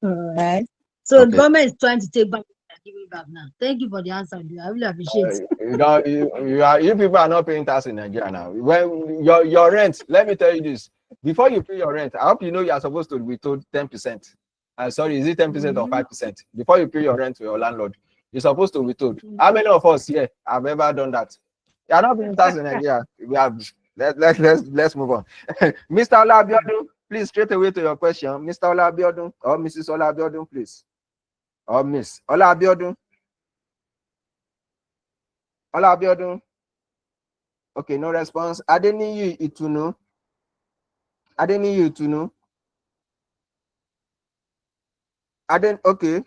E: all right. So the
B: Okay.
E: government is trying to take back and give it back now. Thank you for the answer. I really appreciate it.
B: You people are not paying tax in Nigeria now. When your rent, let me tell you this: before you pay your rent, I hope you know you are supposed to be told 10%. Sorry, is it 10% or 5%? Before you pay your rent to your landlord, you're supposed to be told. How many of us here have ever done that? You are not paying tax in Nigeria. We have. Let's move on. Mr. Olabiodun, please straight away to your question. Mr. Olabiodun or Mrs. Olabiodun, please. Or Miss Olabiodun. Olabiodun. Okay, no response. Adeniyi Itunu. Okay.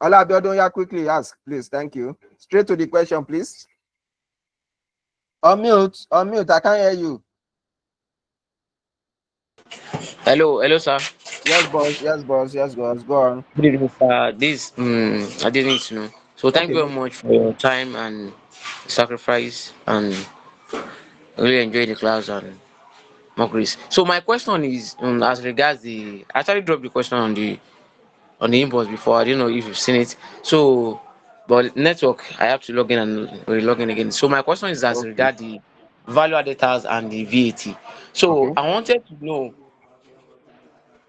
B: Olabiodun, yeah, quickly ask, please. Thank you. Straight to the question, please. Unmute. I can't hear you.
I: Hello, sir.
B: Yes, boss. Go on.
I: Good evening, sir. This I didn't need to know. So thank
B: Okay,
I: you very
B: no.
I: much for your time and sacrifice, and I really enjoy the class and mockeries. So my question is, as regards I actually dropped the question on the inbox before. I didn't know if you've seen it. So, but network, I have to log in and re-log in again. So my question is as
B: Okay.
I: regards the value added tax and the VAT. So
B: Okay.
I: I wanted to know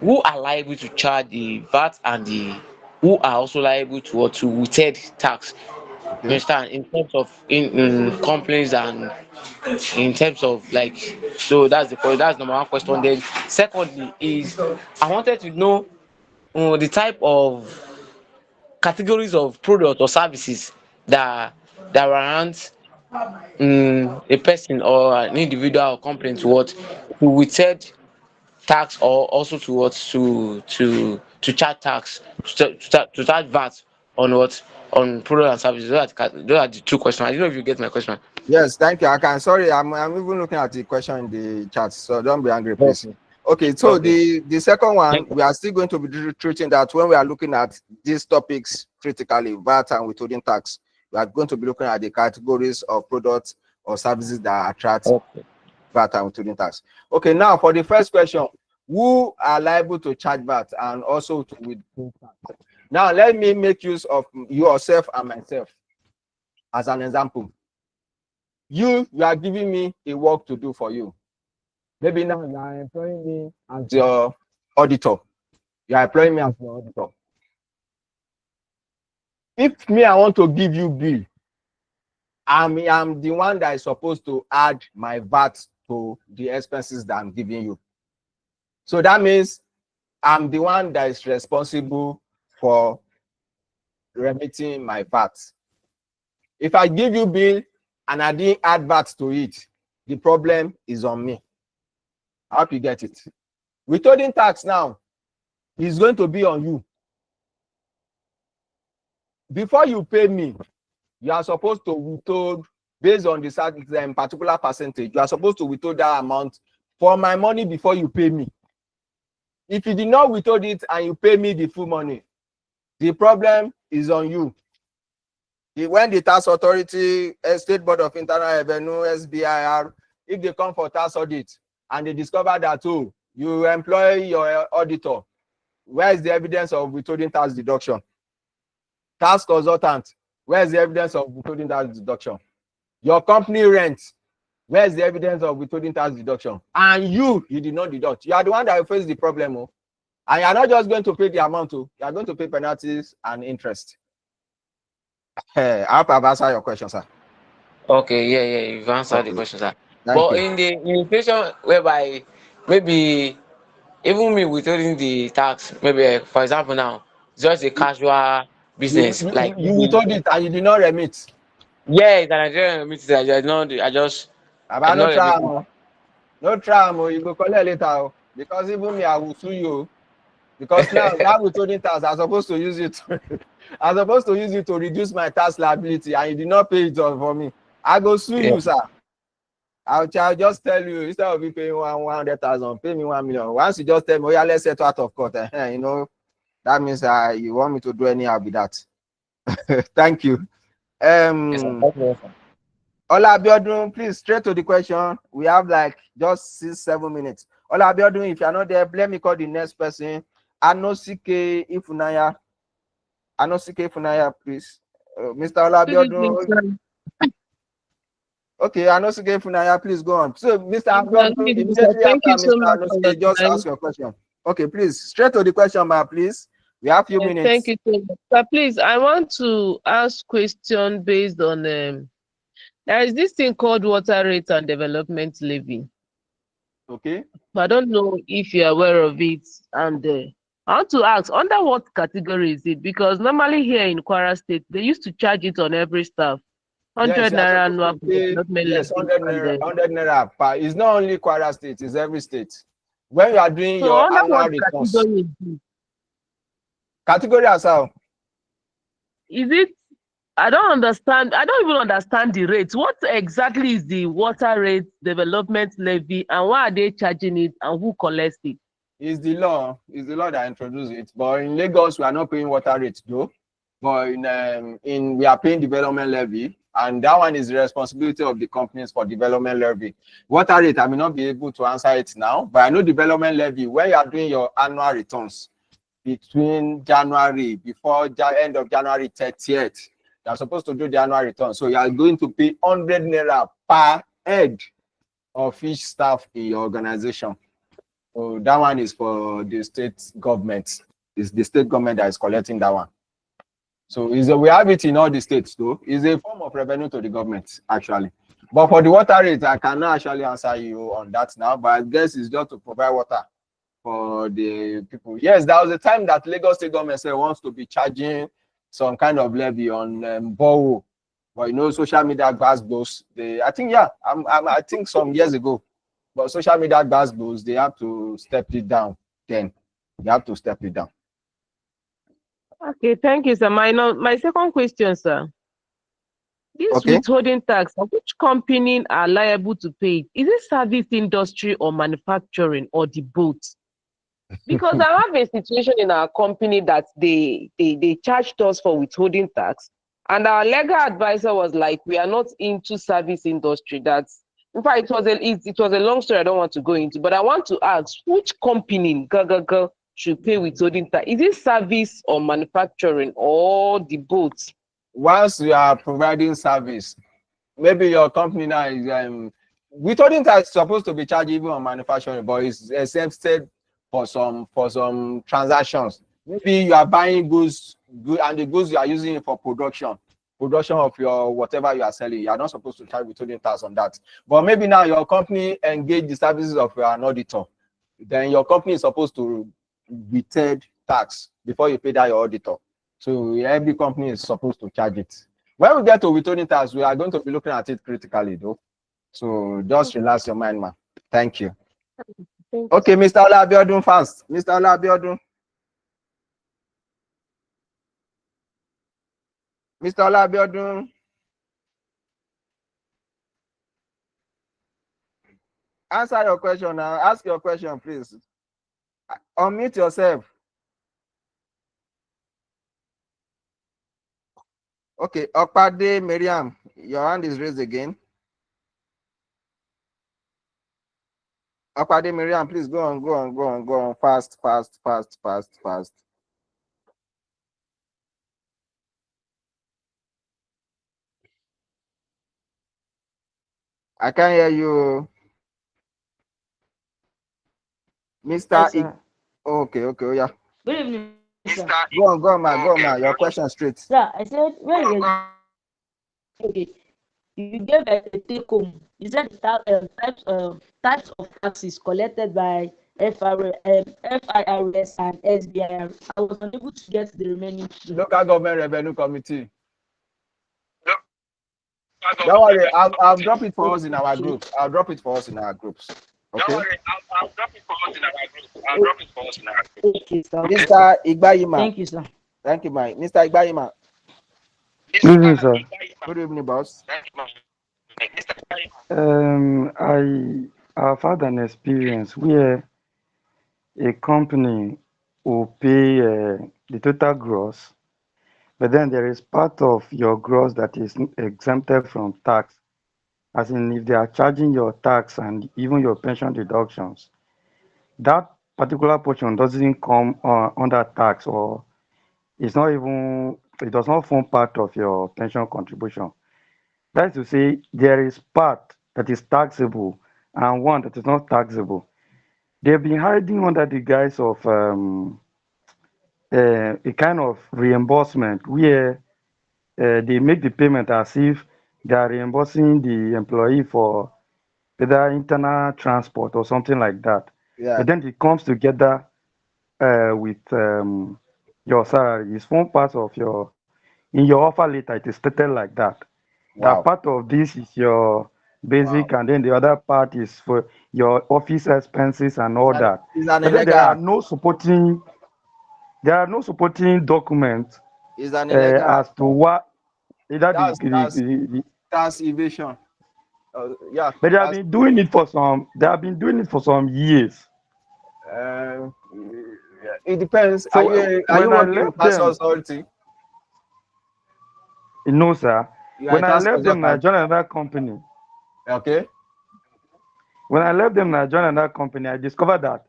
I: who are liable to charge the VAT and who are also liable to withhold tax. You
B: Okay.
I: understand? In terms of in complaints and in terms of like, so that's the point. That's number one question. Then secondly is I wanted to know the type of categories of products or services that warrant a person or an individual or company to withhold tax, or also to to charge tax, to charge VAT on on product and services. Those are the two questions. I don't know if you get my question.
B: Yes, thank you. I can. Sorry, I'm even looking at the question in the chat, so don't be angry, please.
I: Okay.
B: Okay, so
I: Okay.
B: the second one,
I: Thank you.
B: we are still going to be treating that when we are looking at these topics critically, VAT and withholding tax. We are going to be looking at the categories of products or services that attract
I: Okay.
B: VAT and withholding tax. Okay, now for the first question, who are liable to charge VAT and also to withhold tax? Now let me make use of yourself and myself as an example. You are giving me a work to do for you. Maybe now you are employing me as your auditor. You are employing me as your auditor. If me, I want to give you bill, I'm the one that is supposed to add my VAT to the expenses that I'm giving you. So that means I'm the one that is responsible for remitting my VAT. If I give you bill and I didn't add VAT to it, the problem is on me. I hope you get it. Withholding tax now is going to be on you. Before you pay me, you are supposed to withhold based on the particular percentage. You are supposed to withhold that amount for my money before you pay me. If you did not withhold it and you pay me the full money, the problem is on you. When the tax authority, State Board of Internal Revenue, SBIR, if they come for tax audit and they discover that, oh, you employ your auditor, where is the evidence of withholding tax deduction? Tax consultant, where is the evidence of withholding tax deduction? Your company rent, where is the evidence of withholding tax deduction? And you did not deduct. You are the one that will face the problem. Oh. And you are not just going to pay the amount. Oh. You are going to pay penalties and interest. I hope I've answered your question, sir.
I: Okay, yeah, you've answered
B: Okay.
I: the question, sir.
B: Thank
I: But
B: you.
I: in the situation whereby maybe even me withholding the tax, maybe for example now, just a casual business, like
B: You
I: maybe
B: withhold it and you did not remit.
I: yeah, it's an Nigerian meeting. I
B: About no
I: not
B: try,
I: remit.
B: no try, you go collect later. Because even me, I will sue you. Because now that withholding tax, I'm supposed to use it. I'm supposed to use it to reduce my tax liability, and you did not pay it for me. I go sue you, sir. I'll just tell you, instead of you paying 100,000, pay me 1 million. Once you just tell me, oh yeah, let's settle out of court. You know, that means you want me to do anyhow with that. Thank you. Ola Abiodun, please, straight to the question. We have like just 6-7 minutes. Ola Abiodun, if you're not there, let me call the next person. Anosike Ifunaya. Anosike Ifunaya, please. Mr. Ola Abiodun. Okay, Anosike Ifunaya, please go on. So, Mr. Abiodun, immediately after Mr. Anosike, just ask your question. Okay, please, straight to the question, ma, please. We have a few minutes.
J: Thank you so much. But please, I want to ask question based on there is this thing called water rate and development levy.
B: Okay.
J: I don't know if you're aware of it. And I want to ask, under what category is it? Because normally here in Kwara State, they used to charge it on every staff. 100 naira annual development
B: yes,
J: levy.
B: 100 naira per. It's not only Kwara State, it's every state. When you are doing
J: So
B: your
J: under
B: annual
J: what
B: returns.
J: category is it?
B: Category as well.
J: Is it? I don't understand. I don't even understand the rates. What exactly is the water rate development levy, and why are they charging it, and who collects it?
B: It's the law. It's the law that introduced it. But in Lagos, we are not paying water rates though. But in we are paying development levy, and that one is the responsibility of the companies for development levy. Water rate, I may not be able to answer it now, but I know development levy. When you are doing your annual returns between January, before end of January 30th, you are supposed to do the annual return. So you are going to pay 100 naira per head of each staff in your organization. So that one is for the state government. It's the state government that is collecting that one. So we have it in all the states though. It's a form of revenue to the government, actually. But for the water rate, I cannot actually answer you on that now, but I guess it's just to provide water for the people. Yes, there was a time that Lagos state government said wants to be charging some kind of levy on borrow. But you know, social media goes. I think some years ago. But social media goes, they have to step it down. Then they have to step it down.
J: Okay, thank you, sir. My second question, sir. This withholding tax, which company are liable to pay it? Is it service industry or manufacturing or the both? Because I have a situation in our company that they charged us for withholding tax, and our legal advisor was like, we are not into service industry. That's in fact it was a long story I don't want to go into, but I want to ask which company should pay withholding tax? Is it service or manufacturing or the both?
B: Once you are providing service, maybe your company now is withholding tax is supposed to be charged even on manufacturing, but it's exempted for some transactions. Maybe you are buying goods and the goods you are using it for production of your whatever you are selling. You are not supposed to charge withholding tax on that. But maybe now your company engage the services of an auditor, then your company is supposed to withhold tax before you pay that your auditor. So every company is supposed to charge it. When we get to withholding tax, we are going to be looking at it critically though. So just relax your mind, man. Thank you. Okay, Mr. Ola Abiodun first. Mr. Ola Abiodun. Mr. Ola Abiodun. Answer your question now. Ask your question, please. Unmute yourself. Okay, Okpade Miriam, your hand is raised again. Okpade Miriam, please go on. Fast. I can't hear you. Mr.
K: Yes,
B: Okay, oh yeah.
K: good evening, sir.
B: Go on, ma. Your question straight.
K: Sir, I said when you were okay, you gave a take home. You said the types of taxes collected by FIRS and SBI. I was unable to get the remaining two.
B: Local Government Revenue Committee. Don't worry, I'll drop it for us in our group. I'll drop it for us in our groups. Okay. Don't worry, I'll drop it for us in our group. I'll drop it for us in our group.
K: Okay, sir.
B: Mr. Igbayima.
K: Thank you, sir.
B: Thank you, Mike. Mr. Igbayima.
L: Good evening, sir.
B: Good evening, boss.
L: I've had an experience where a company will pay the total gross, but then there is part of your gross that is exempted from tax. As in, if they are charging your tax and even your pension deductions, that particular portion doesn't come under tax, or it does not form part of your pension contribution. That is to say, there is part that is taxable and one that is not taxable. They've been hiding under the guise of a kind of reimbursement where they make the payment as if they are reimbursing the employee for either internal transport or something like that.
B: Yeah.
L: But then it comes together with your salary. It's one part of in your offer letter, it is stated like that.
B: Wow.
L: That part of this is your basic, and then the other part is for your office expenses and all that.
B: It's an
L: But then
B: illegal
L: there are no supporting documents
B: It's an illegal
L: as to what
B: that's evasion. Yeah.
L: But they have been doing it for some years.
B: It depends.
L: So
B: are you working with tax authority?
L: No, sir. When I left them, I joined another company.
B: Okay.
L: When I left them, I joined another company. I discovered that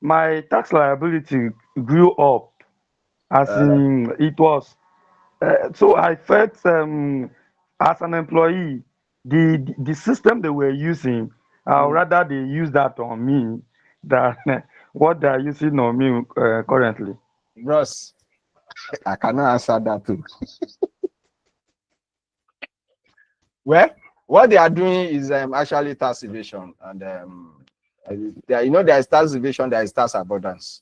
L: my tax liability grew up, as in it was. So I felt, as an employee, the system they were using, rather they use that on me than what they are using on me currently.
B: Bros, I cannot answer that too. Well, what they are doing is actually tax evasion, and there is tax evasion, there is tax avoidance.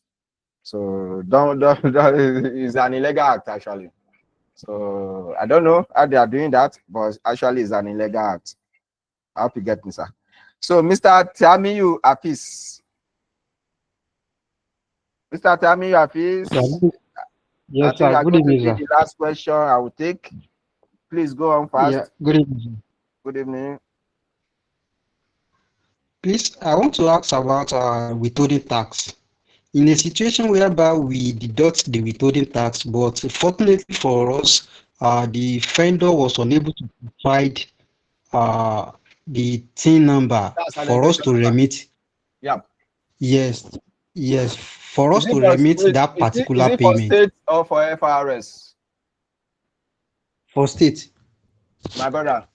B: So don't it's an illegal act actually. So I don't know how they are doing that, but actually it's an illegal act. I hope you get me, sir. So Mr. Tamiyu Afis. Mr. Tamiyu Afis.
M: Yes, sir. Good evening, sir.
B: The last question I will take. Please go on fast.
M: Yeah, good evening.
B: Good evening.
M: Please, I want to ask about withholding tax. In a situation whereby we deduct the withholding tax, but fortunately for us, the vendor was unable to provide the TIN number for us to remit.
B: Yeah.
M: Yes. For us to remit that particular payment.
B: For state or for FRS?
M: For state.
B: My brother,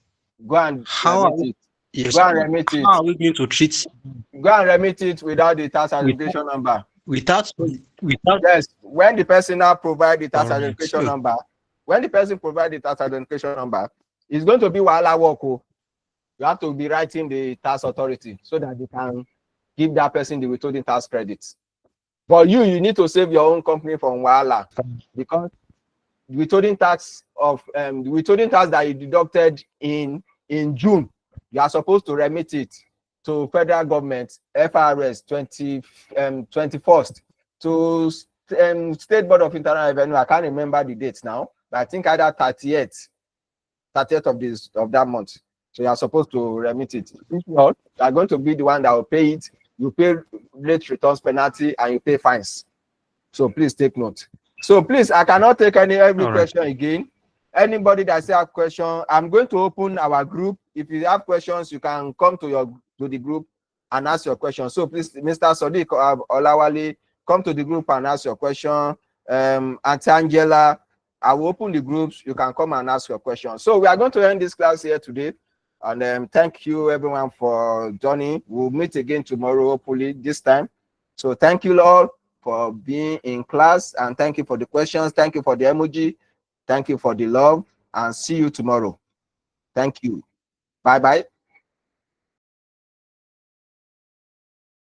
B: go and remit it.
M: Yes,
B: go and remit it.
M: How are we going to treat?
B: Go and remit it without the tax identification number.
M: Without
B: yes, when the person now provide the tax identification number, when the person provide the tax identification number, it's going to be wahala work. You have to be writing the tax authority so that they can give that person the withholding tax credit. But you need to save your own company from wahala, because the withholding tax that you deducted in June, you are supposed to remit it to federal government, FRS 21st, to State Board of Internal Revenue. I can't remember the dates now, but I think either 30th of that month. So you are supposed to remit it. If not, you are going to be the one that will pay it you pay late returns penalty, and you pay fines. So please take note. So please, I cannot take every question again. Anybody that say a question, I'm going to open our group. If you have questions, you can come to the group and ask your question. So please, Mr. Sadiq Olawale, come to the group and ask your question. Auntie Angela, I will open the groups. You can come and ask your question. So we are going to end this class here today. And thank you everyone for joining. We'll meet again tomorrow, hopefully this time. So thank you all for being in class, and thank you for the questions. Thank you for the emoji. Thank you for the love, and see you tomorrow. Thank you. Bye-bye.